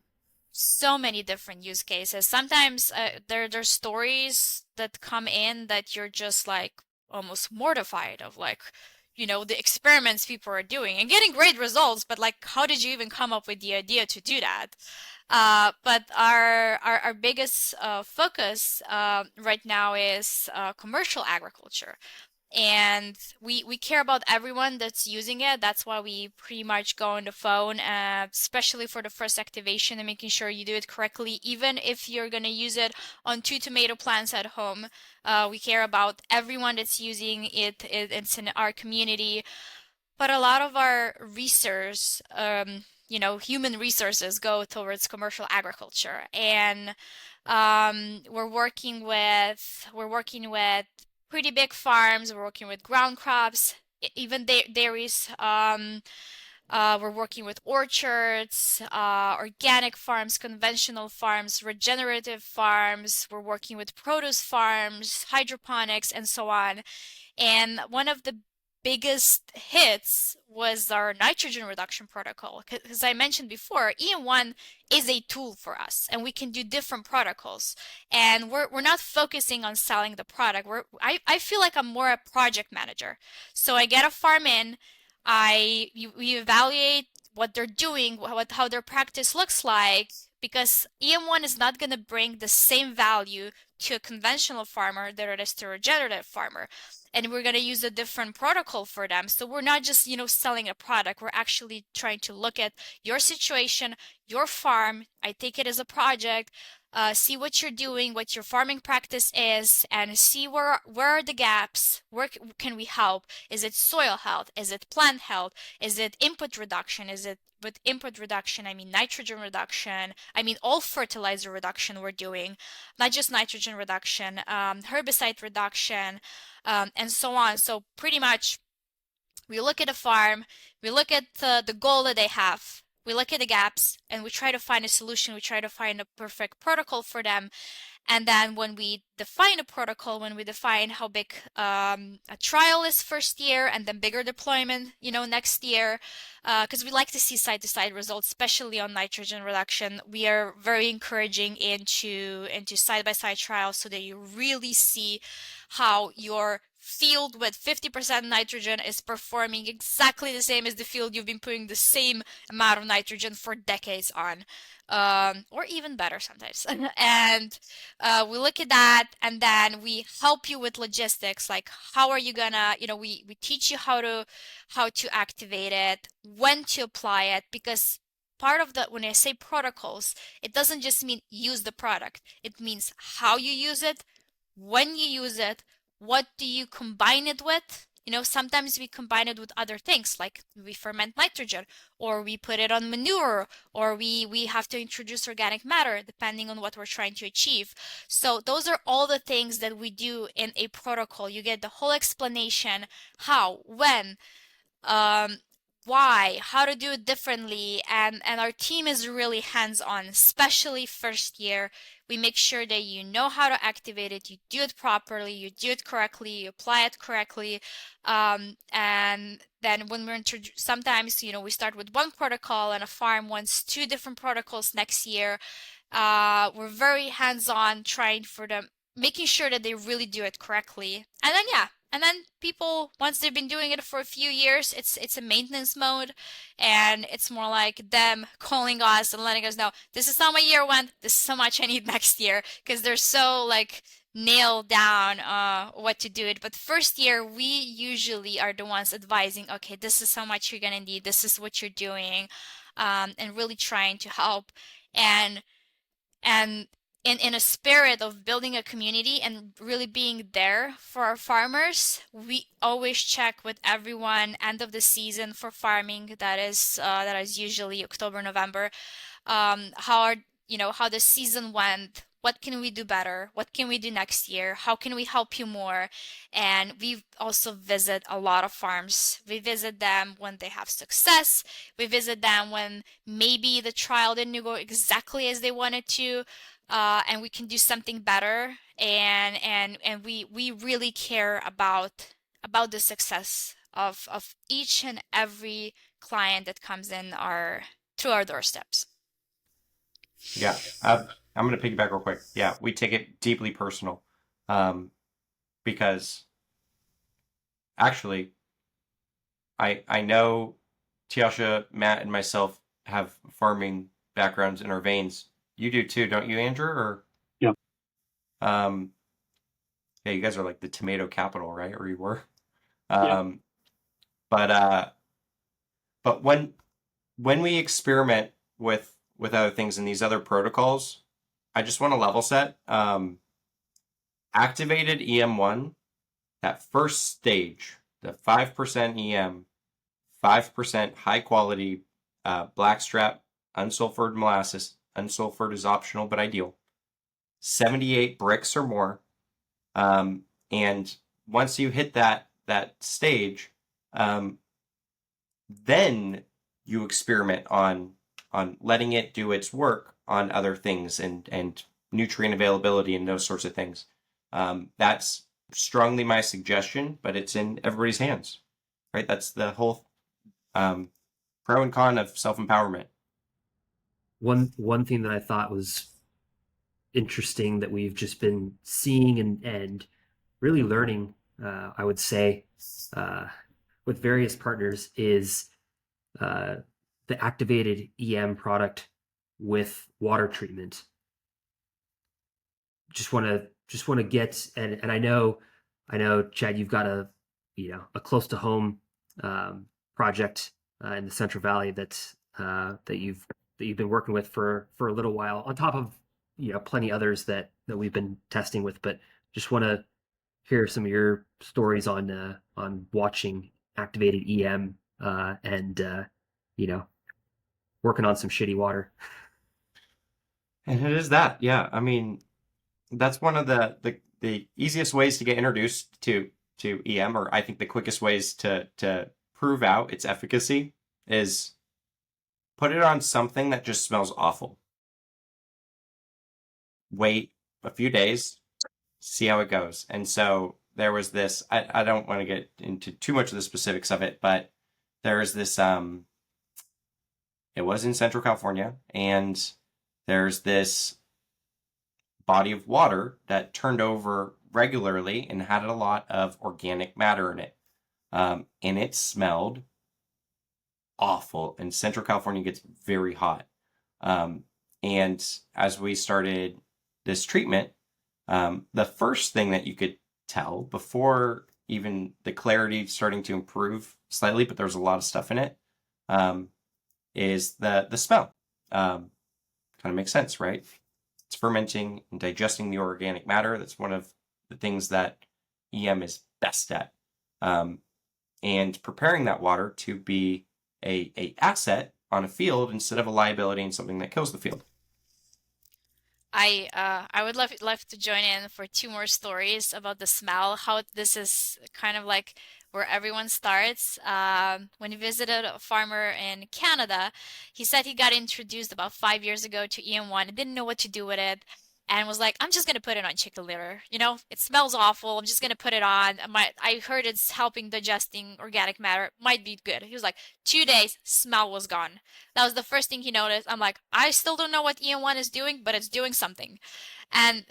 so many different use cases. Sometimes there's stories that come in that you're just like almost mortified of, like, the experiments people are doing and getting great results, but like, how did you even come up with the idea to do that? But our biggest focus right now is commercial agriculture. And we care about everyone that's using it. That's why we pretty much go on the phone, especially for the first activation, and making sure you do it correctly. Even if you're going to use it on 2 tomato plants at home, we care about everyone that's using it. It's in our community. But a lot of our research, human resources go towards commercial agriculture. And we're working with pretty big farms. We're working with ground crops, even dairies. We're working with orchards, organic farms, conventional farms, regenerative farms. We're working with produce farms, hydroponics, and so on. And one of the biggest hits was our nitrogen reduction protocol. Because I mentioned before, EM-1 is a tool for us, and we can do different protocols. And we're not focusing on selling the product. I feel like I'm more a project manager. So I get a farm in, we evaluate what they're doing, how their practice looks like, because EM-1 is not going to bring the same value to a conventional farmer that it is to a regenerative farmer. And we're going to use a different protocol for them. So we're not just, selling a product. We're actually trying to look at your situation, your farm. I take it as a project, see what you're doing, what your farming practice is, and see where are the gaps, where can we help? Is it soil health? Is it plant health? Is it input reduction? With input reduction, I mean nitrogen reduction. I mean all fertilizer reduction we're doing, not just nitrogen reduction, herbicide reduction, and so on. So pretty much we look at a farm, we look at the goal that they have, we look at the gaps, and we try to find a solution. We try to find a perfect protocol for them. And then when we define a protocol, when we define how big a trial is first year, and then bigger deployment, next year, because we like to see side-to-side results, especially on nitrogen reduction. We are very encouraging into side-by-side trials so that you really see how your field with 50% nitrogen is performing exactly the same as the field you've been putting the same amount of nitrogen for decades on, or even better sometimes. And we look at that, and then we help you with logistics, like how are you gonna, we teach you how to activate it, when to apply it, because part of when I say protocols, it doesn't just mean use the product. It means how you use it, when you use it, what do you combine it with? Sometimes we combine it with other things, like we ferment nitrogen, or we put it on manure, or we have to introduce organic matter, depending on what we're trying to achieve. So those are all the things that we do in a protocol. You get the whole explanation, how, when, why, how to do it differently, and our team is really hands-on, especially first year. We make sure that you know how to activate it, you do it properly, you do it correctly, you apply it correctly. And then when we're sometimes, we start with one protocol and a farm wants two different protocols next year. We're very hands-on, trying for them, making sure that they really do it correctly. And then and then people, once they've been doing it for a few years, it's a maintenance mode, and it's more like them calling us and letting us know, this is how my year went, this is how much I need next year, because they're so like nailed down what to do it. But first year, we usually are the ones advising, okay, this is how much you're gonna need, this is what you're doing, and really trying to help. And in a spirit of building a community and really being there for our farmers, we always check with everyone end of the season for farming. That is usually October, November. How the season went. What can we do better? What can we do next year? How can we help you more? And we also visit a lot of farms. We visit them when they have success. We visit them when maybe the trial didn't go exactly as they wanted to, and we can do something better. And we really care about the success of each and every client that comes in through our doorsteps. Yeah, I'm going to piggyback real quick. Yeah, we take it deeply personal, because actually, I know Tjaša, Matt, and myself have farming backgrounds in our veins. You do too, don't you, Andrew? Or Yeah. Yeah, you guys are like the tomato capital, right? Or you were. Yeah. But when we experiment with other things and these other protocols, I just want to level set. Activated EM-1, that first stage, the 5% EM, 5% high quality Blackstrap, unsulfured molasses. Unsulfured is optional but ideal. 78 bricks or more. And once you hit that stage, then you experiment on letting it do its work on other things and nutrient availability and those sorts of things. That's strongly my suggestion, but it's in everybody's hands, right? That's the whole pro and con of self-empowerment. One thing that I thought was interesting that we've just been seeing and really learning, I would say, with various partners is the activated EM product with water treatment. Just want to get, and I know, Chad, you've got a close to home project in the Central Valley that you've been working with for a little while, on top of plenty others that we've been testing with. But just want to hear some of your stories on watching activated EM and working on some shitty water. And it is that, yeah. I mean, that's one of the easiest ways to get introduced to EM, or I think the quickest ways to prove out its efficacy, is put it on something that just smells awful. Wait a few days, see how it goes. And so there was this, I don't want to get into too much of the specifics of it, but there was this, it was in Central California, and there's this body of water that turned over regularly and had a lot of organic matter in it. And it smelled awful. And Central California gets very hot. And as we started this treatment, the first thing that you could tell before even the clarity starting to improve slightly, but there's a lot of stuff in it, is the smell. Kind of makes sense, right? It's fermenting and digesting the organic matter. That's one of the things that EM is best at. And preparing that water to be a asset on a field instead of a liability and something that kills the field. I would love to join in for two more stories about the smell. How this is kind of like where everyone starts. When he visited a farmer in Canada, he said he got introduced about 5 years ago to EM-1 and didn't know what to do with it. And was like, I'm just gonna put it on chicken litter. You know, it smells awful. I'm just gonna put it on. I heard it's helping digesting organic matter. Might be good. He was like, 2 days, smell was gone. That was the first thing he noticed. I'm like, I still don't know what EM-1 is doing, but it's doing something. And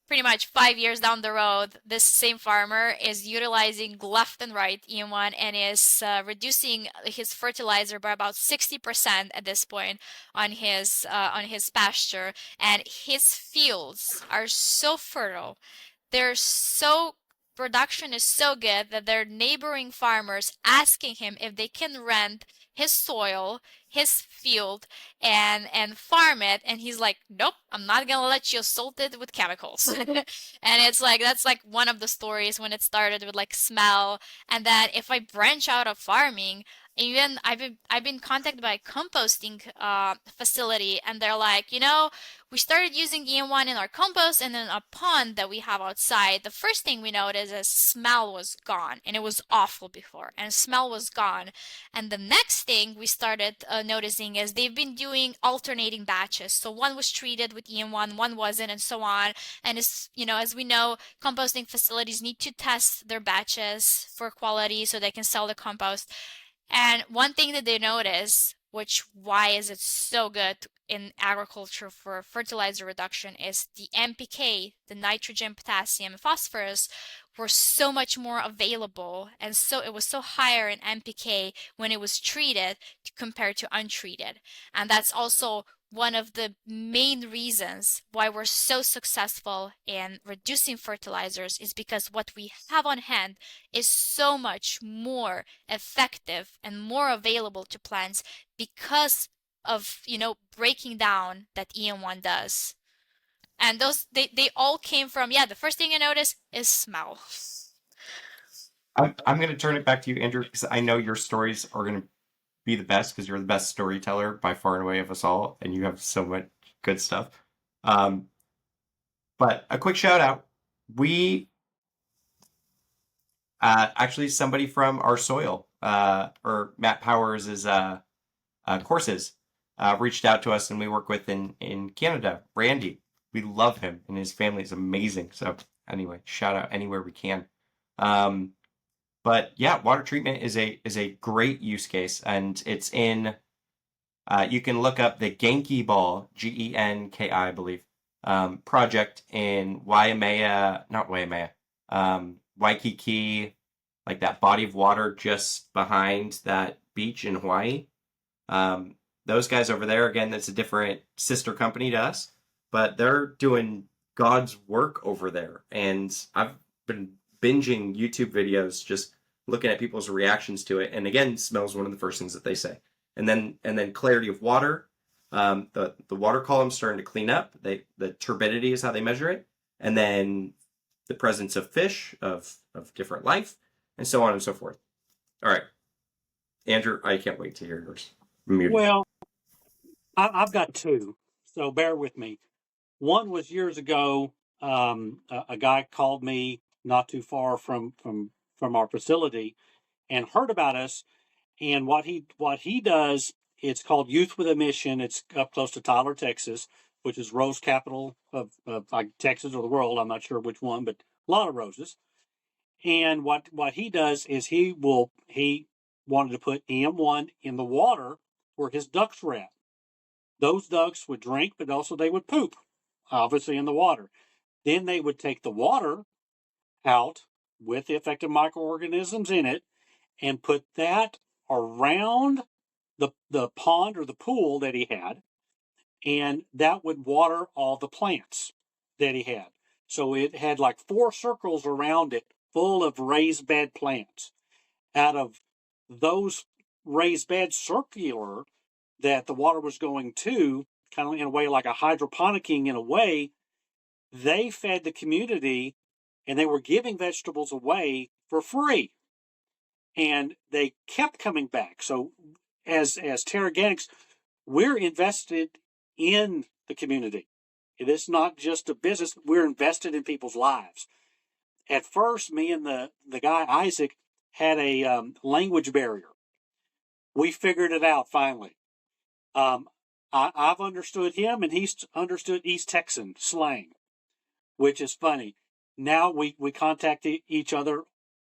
pretty much 5 years down the road, this same farmer is utilizing left and right EM-1 and is reducing his fertilizer by about 60% at this point on his pasture, and his fields are so fertile. They're so Production is so good that their neighboring farmers asking him if they can rent his soil, his field, and farm it, and he's like, nope, I'm not gonna let you assault it with chemicals. And it's like that's like one of the stories when it started with like smell, and that if I branch out of farming, even I've been contacted by a composting facility, and they're like, we started using EM-1 in our compost and in a pond that we have outside. The first thing we noticed is smell was gone, and it was awful before, and smell was gone. And the next thing we started noticing is they've been doing alternating batches. So one was treated with EM-1, one wasn't, and so on. And as we know, composting facilities need to test their batches for quality so they can sell the compost. And one thing that they notice, which why is it so good in agriculture for fertilizer reduction, is the NPK, the nitrogen, potassium, and phosphorus, were so much more available, and so it was so higher in NPK when it was treated compared to untreated. And that's also one of the main reasons why we're so successful in reducing fertilizers, is because what we have on hand is so much more effective and more available to plants because of breaking down that EM-1 does. And those they all came from, the first thing I noticed is smell. I'm going to turn it back to you, Andrew, because I know your stories are going to be the best, because you're the best storyteller by far and away of us all, and you have so much good stuff. But a quick shout out. We actually, somebody from our soil, or Matt Powers' courses, reached out to us, and we work with in Canada, Randy. We love him, and his family is amazing. So anyway, shout out anywhere we can. But yeah, water treatment is a great use case, and it's in. You can look up the Genki Ball, Genki, I believe, project in Waikiki, like that body of water just behind that beach in Hawaii. Those guys over there, again, that's a different sister company to us, but they're doing God's work over there. And I've been binging YouTube videos, just looking at people's reactions to it. And again, smell's one of the first things that they say. And then clarity of water. The water column's starting to clean up. The turbidity is how they measure it. And then the presence of fish, of different life, and so on and so forth. All right. Andrew, I can't wait to hear yours. Well, I've got two, so bear with me. One was years ago. A guy called me not too far from our facility and heard about us, and what he does. It's called Youth with a Mission. It's up close to Tyler, Texas, which is rose capital of like Texas or the world. I'm not sure which one, but a lot of roses. And what he does is he wanted to put EM-1 in the water where his ducks were at. Those ducks would drink, but also they would poop, obviously in the water. Then they would take the water out with the affected microorganisms in it and put that around the pond or the pool that he had, and that would water all the plants that he had. So it had like 4 circles around it full of raised bed plants. Out of those raised beds circular that the water was going to, kind of in a way like a hydroponicking in a way, they fed the community, and they were giving vegetables away for free. And they kept coming back. So as Teraganix, we're invested in the community. It is not just a business. We're invested in people's lives. At first, me and the guy, Isaac, had a language barrier. We figured it out finally. I've understood him, and he's understood East Texan slang, which is funny. Now we contact each other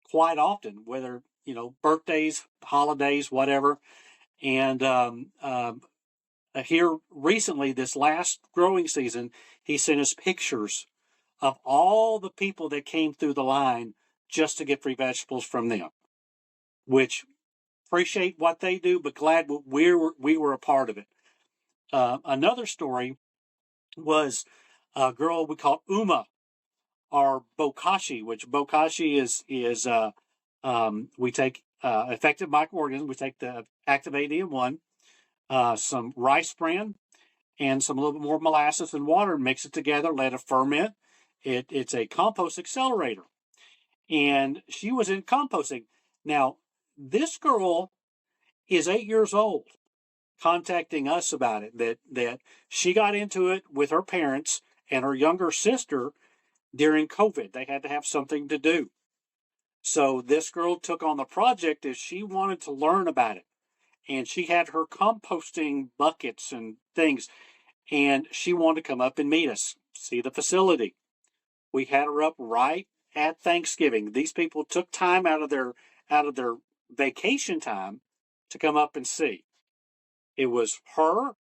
quite often, whether birthdays, holidays, whatever. And here recently, this last growing season, he sent us pictures of all the people that came through the line just to get free vegetables from them, which appreciate what they do, but glad we were a part of it. Another story was a girl we call Uma, or bokashi, which bokashi is we take effective microorganisms. We take the activate EM-1, some rice bran, and some a little bit more molasses and water, mix it together, let it ferment. It's a compost accelerator. And she was in composting. Now, this girl is 8 years old, contacting us about it, that she got into it with her parents and her younger sister during COVID. They had to have something to do. So this girl took on the project as she wanted to learn about it. And she had her composting buckets and things. And she wanted to come up and meet us, see the facility. We had her up right at Thanksgiving. These people took time out of their vacation time to come up and see. It was her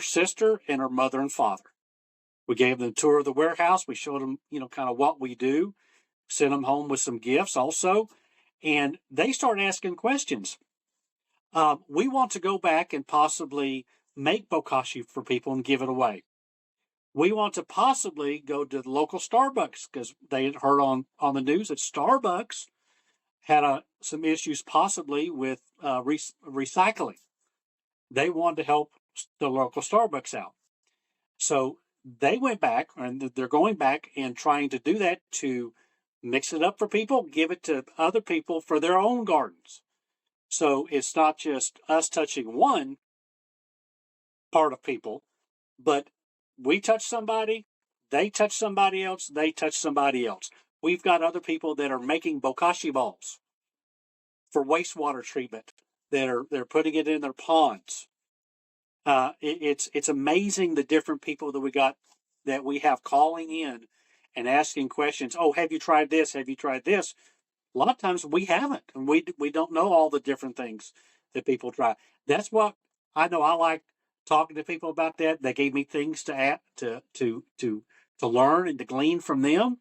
sister, and her mother and father. We gave them a tour of the warehouse. We showed them, kind of what we do, sent them home with some gifts also. And they started asking questions. We want to go back and possibly make bokashi for people and give it away. We want to possibly go to the local Starbucks, because they had heard on the news that Starbucks had some issues possibly with recycling. They wanted to help the local Starbucks out. So they went back, and they're going back and trying to do that, to mix it up for people, give it to other people for their own gardens. So it's not just us touching one part of people, but we touch somebody, they touch somebody else, they touch somebody else. We've got other people that are making bokashi balls for wastewater treatment. They're putting it in their ponds. It's amazing the different people that we have calling in and asking questions. Oh, have you tried this? Have you tried this? A lot of times we haven't, and we don't know all the different things that people try. That's what I know. I like talking to people about that. They gave me things to add, to learn and to glean from them,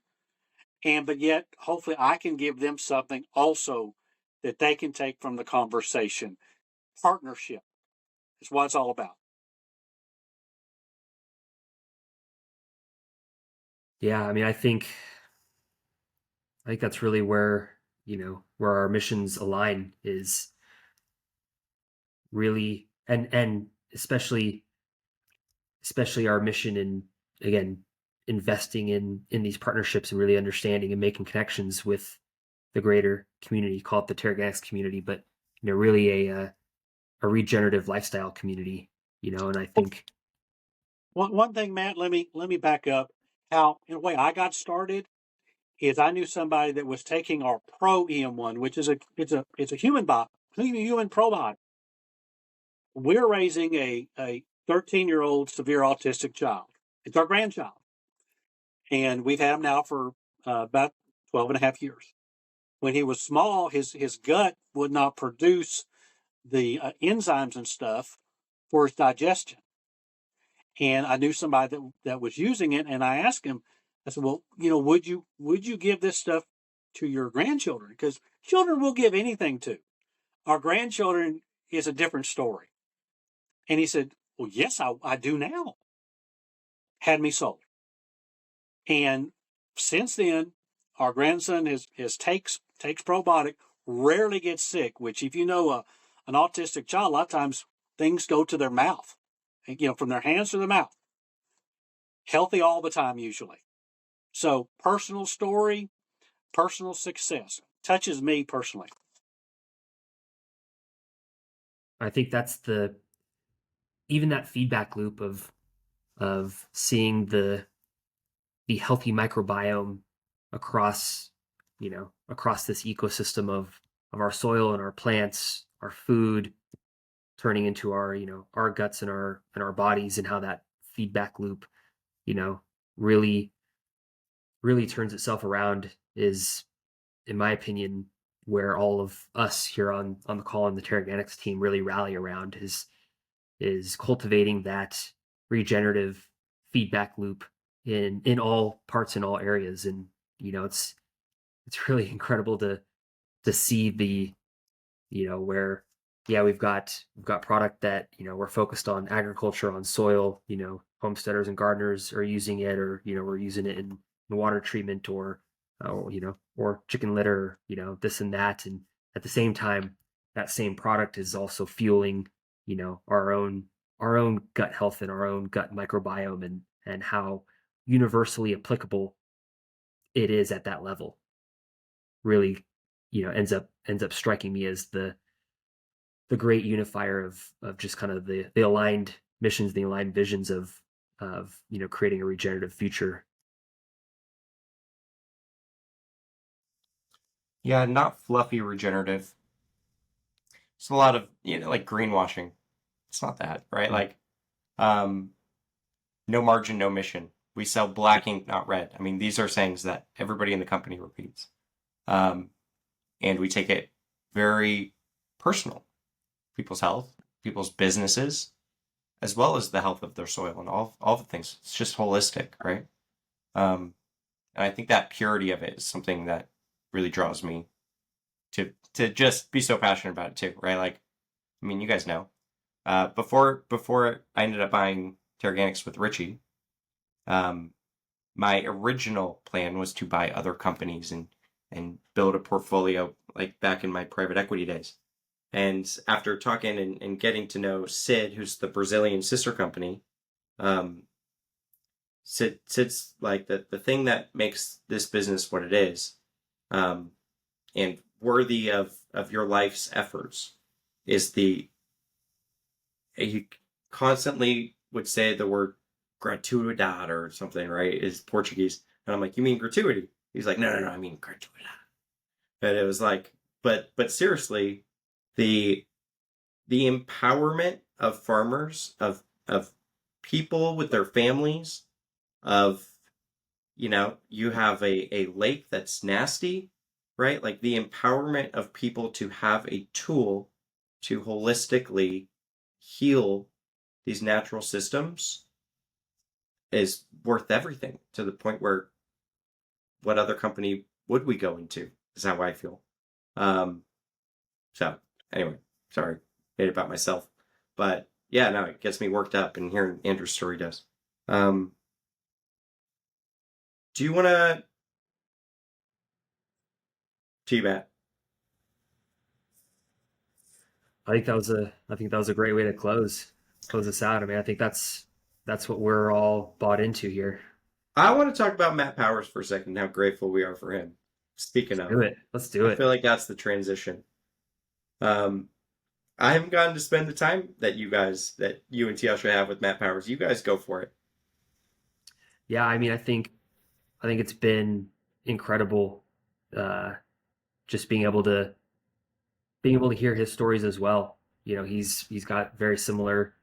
but yet hopefully I can give them something also that they can take from the conversation. Partnership is what it's all about. Yeah, I mean, I think that's really where our missions align, is really, and especially our mission in, again, investing in these partnerships and really understanding and making connections with the greater community, call it the Teraganix community, but really a regenerative lifestyle community, and I think one thing, Matt, let me back up. How, in a way, I got started is I knew somebody that was taking our Pro EM-1, which is it's a human probiotic. We're raising a 13-year-old severe autistic child. It's our grandchild, and we've had him now for about 12 and a half years. When he was small, his gut would not produce the enzymes and stuff for his digestion. And I knew somebody that was using it, and I asked him, I said, well, would you give this stuff to your grandchildren? Because children will give anything to. Our grandchildren is a different story. And he said, well, yes, I do now. Had me sold. And since then, our grandson takes probiotic, rarely gets sick, which if you know an autistic child, a lot of times things go to their mouth, from their hands to their mouth. Healthy all the time, usually. So personal story, personal success touches me personally. I think that's even that feedback loop of seeing the healthy microbiome across this ecosystem of our soil and our plants, our food, turning into our, our guts and our bodies, and how that feedback loop, really, really turns itself around is, in my opinion, where all of us here on the call and the Teraganix team really rally around is cultivating that regenerative feedback loop in all parts and all areas. And it's really incredible to see the where we've got product that we're focused on agriculture, on soil, homesteaders and gardeners are using it, or we're using it in water treatment, or or chicken litter, this and that. And at the same time, that same product is also fueling our own gut health and our own gut microbiome, and how universally applicable it is at that level really ends up striking me as the great unifier of just kind of the aligned missions, the aligned visions of creating a regenerative future. Yeah, not fluffy regenerative. It's a lot of, like greenwashing. It's not that, right? Like, no margin, no mission. We sell black ink, not red. I mean, these are sayings that everybody in the company repeats. And we take it very personal. People's health, people's businesses, as well as the health of their soil and all the things. It's just holistic, right? And I think that purity of it is something that really draws me to just be so passionate about it too, right? Like, I mean, you guys know. Before I ended up buying Teraganix with Richie, my original plan was to buy other companies and build a portfolio, like back in my private equity days. And after talking and getting to know Sid, who's the Brazilian sister company, Sid's like the thing that makes this business what it is, and worthy of your life's efforts, is he constantly would say the word gratuidade or something, right? Is Portuguese. And I'm like, you mean gratuity? He's like, no, I mean gratuidade. And it was like, but seriously, the empowerment of farmers, of people with their families, of, you have a lake that's nasty, right? Like the empowerment of people to have a tool to holistically heal these natural systems is worth everything, to the point where what other company would we go into, is how I feel. So anyway, sorry, made it about myself, but yeah, no, it gets me worked up, and hearing Andrew's story does. Do you want to T-Bat? I think that was a great way to close this out. I mean, I think that's what we're all bought into here. I want to talk about Matt Powers for a second, how grateful we are for him. Speaking of, Let's do it. I feel like that's the transition. I haven't gotten to spend the time that you and Tjaša have with Matt Powers. You guys go for it. Yeah, I mean, I think it's been incredible, just being able to hear his stories as well. He's got very similar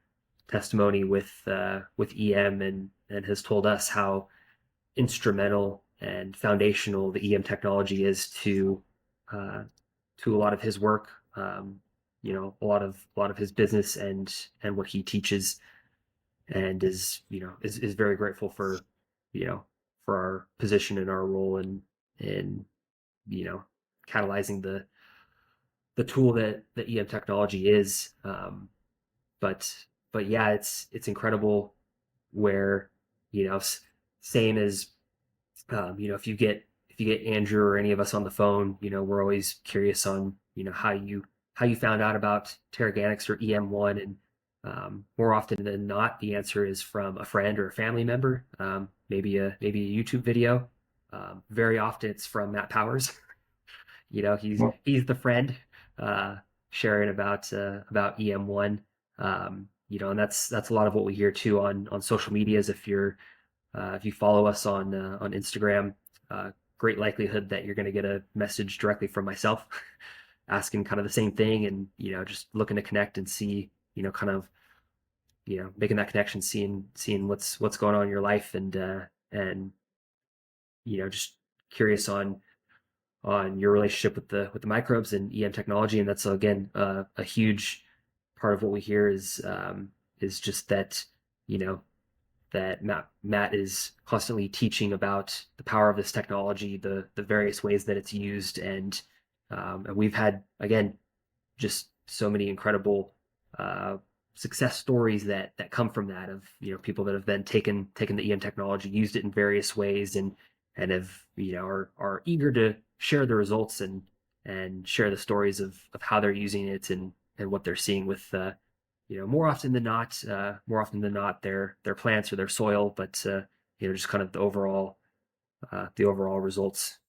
testimony with EM, and has told us how instrumental and foundational the EM technology is to a lot of his work, a lot of his business and what he teaches, and is very grateful for our position and our role in catalyzing the tool that the EM technology is. But yeah, it's incredible where, same as, if you get Andrew or any of us on the phone, we're always curious on, how you found out about Teraganix or EM-1. And more often than not, the answer is from a friend or a family member, maybe a YouTube video. Very often it's from Matt Powers. He's the friend sharing about EM-1. And that's a lot of what we hear too on social medias. If you follow us on Instagram, great likelihood that you're going to get a message directly from myself asking kind of the same thing, and just looking to connect and see, kind of making that connection, seeing what's going on in your life, and just curious on your relationship with the microbes and EM technology. And that's again a huge part of what we hear is just that that Matt is constantly teaching about the power of this technology, the various ways that it's used, and we've had, again, just so many incredible success stories that come from that, of people that have then taken the EM technology, used it in various ways, and have are eager to share the results and share the stories of how they're using it, and what they're seeing with more often than not their plants or their soil, but just kind of the overall results.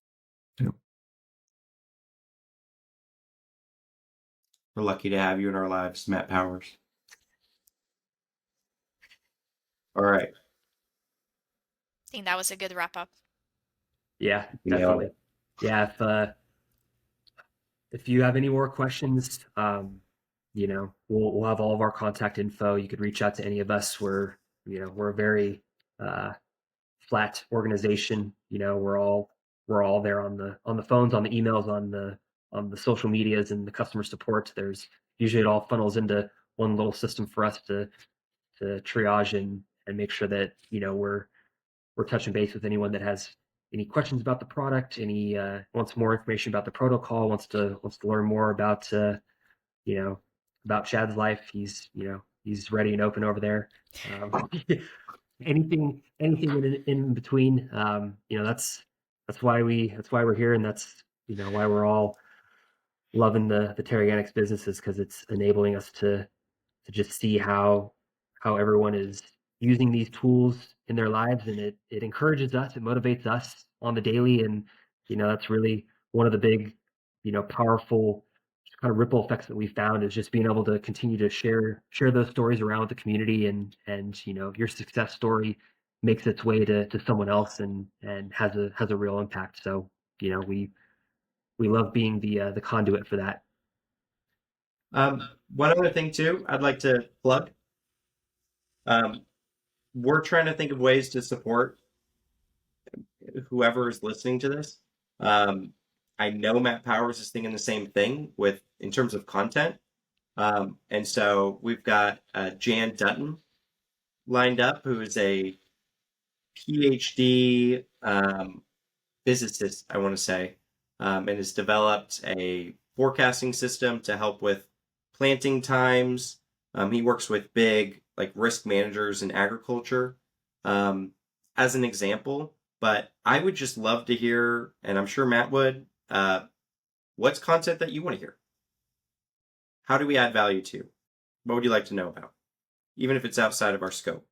We're lucky to have you in our lives, Matt Powers. All right. I think that was a good wrap up. Yeah, definitely. Yeah, if you have any more questions, we'll have all of our contact info. You could reach out to any of us. We're a very flat organization. We're all there on the phones, on the emails, on the social medias, and the customer support. There's usually, it all funnels into one little system for us to triage and make sure that we're touching base with anyone that has any questions about the product, any wants more information about the protocol, wants to learn more about about Chad's life. He's ready and open over there. Anything in between. That's why we're here, and that's why we're all loving the Teraganix businesses, because it's enabling us to just see how everyone is using these tools in their lives, and it encourages us, it motivates us on the daily, and that's really one of the big powerful kind of ripple effects that we found, is just being able to continue to share those stories around with the community, and your success story makes its way to someone else, and has a real impact. So we love being the conduit for that. One other thing too, I'd like to plug. We're trying to think of ways to support whoever is listening to this. I know Matt Powers is thinking the same thing in terms of content. And so we've got Jan Dutton lined up, who is a PhD physicist, I want to say, and has developed a forecasting system to help with planting times. He works with big risk managers in agriculture as an example. But I would just love to hear, and I'm sure Matt would, what's content that you want to hear? How do we add value to? What would you like to know about? Even if it's outside of our scope.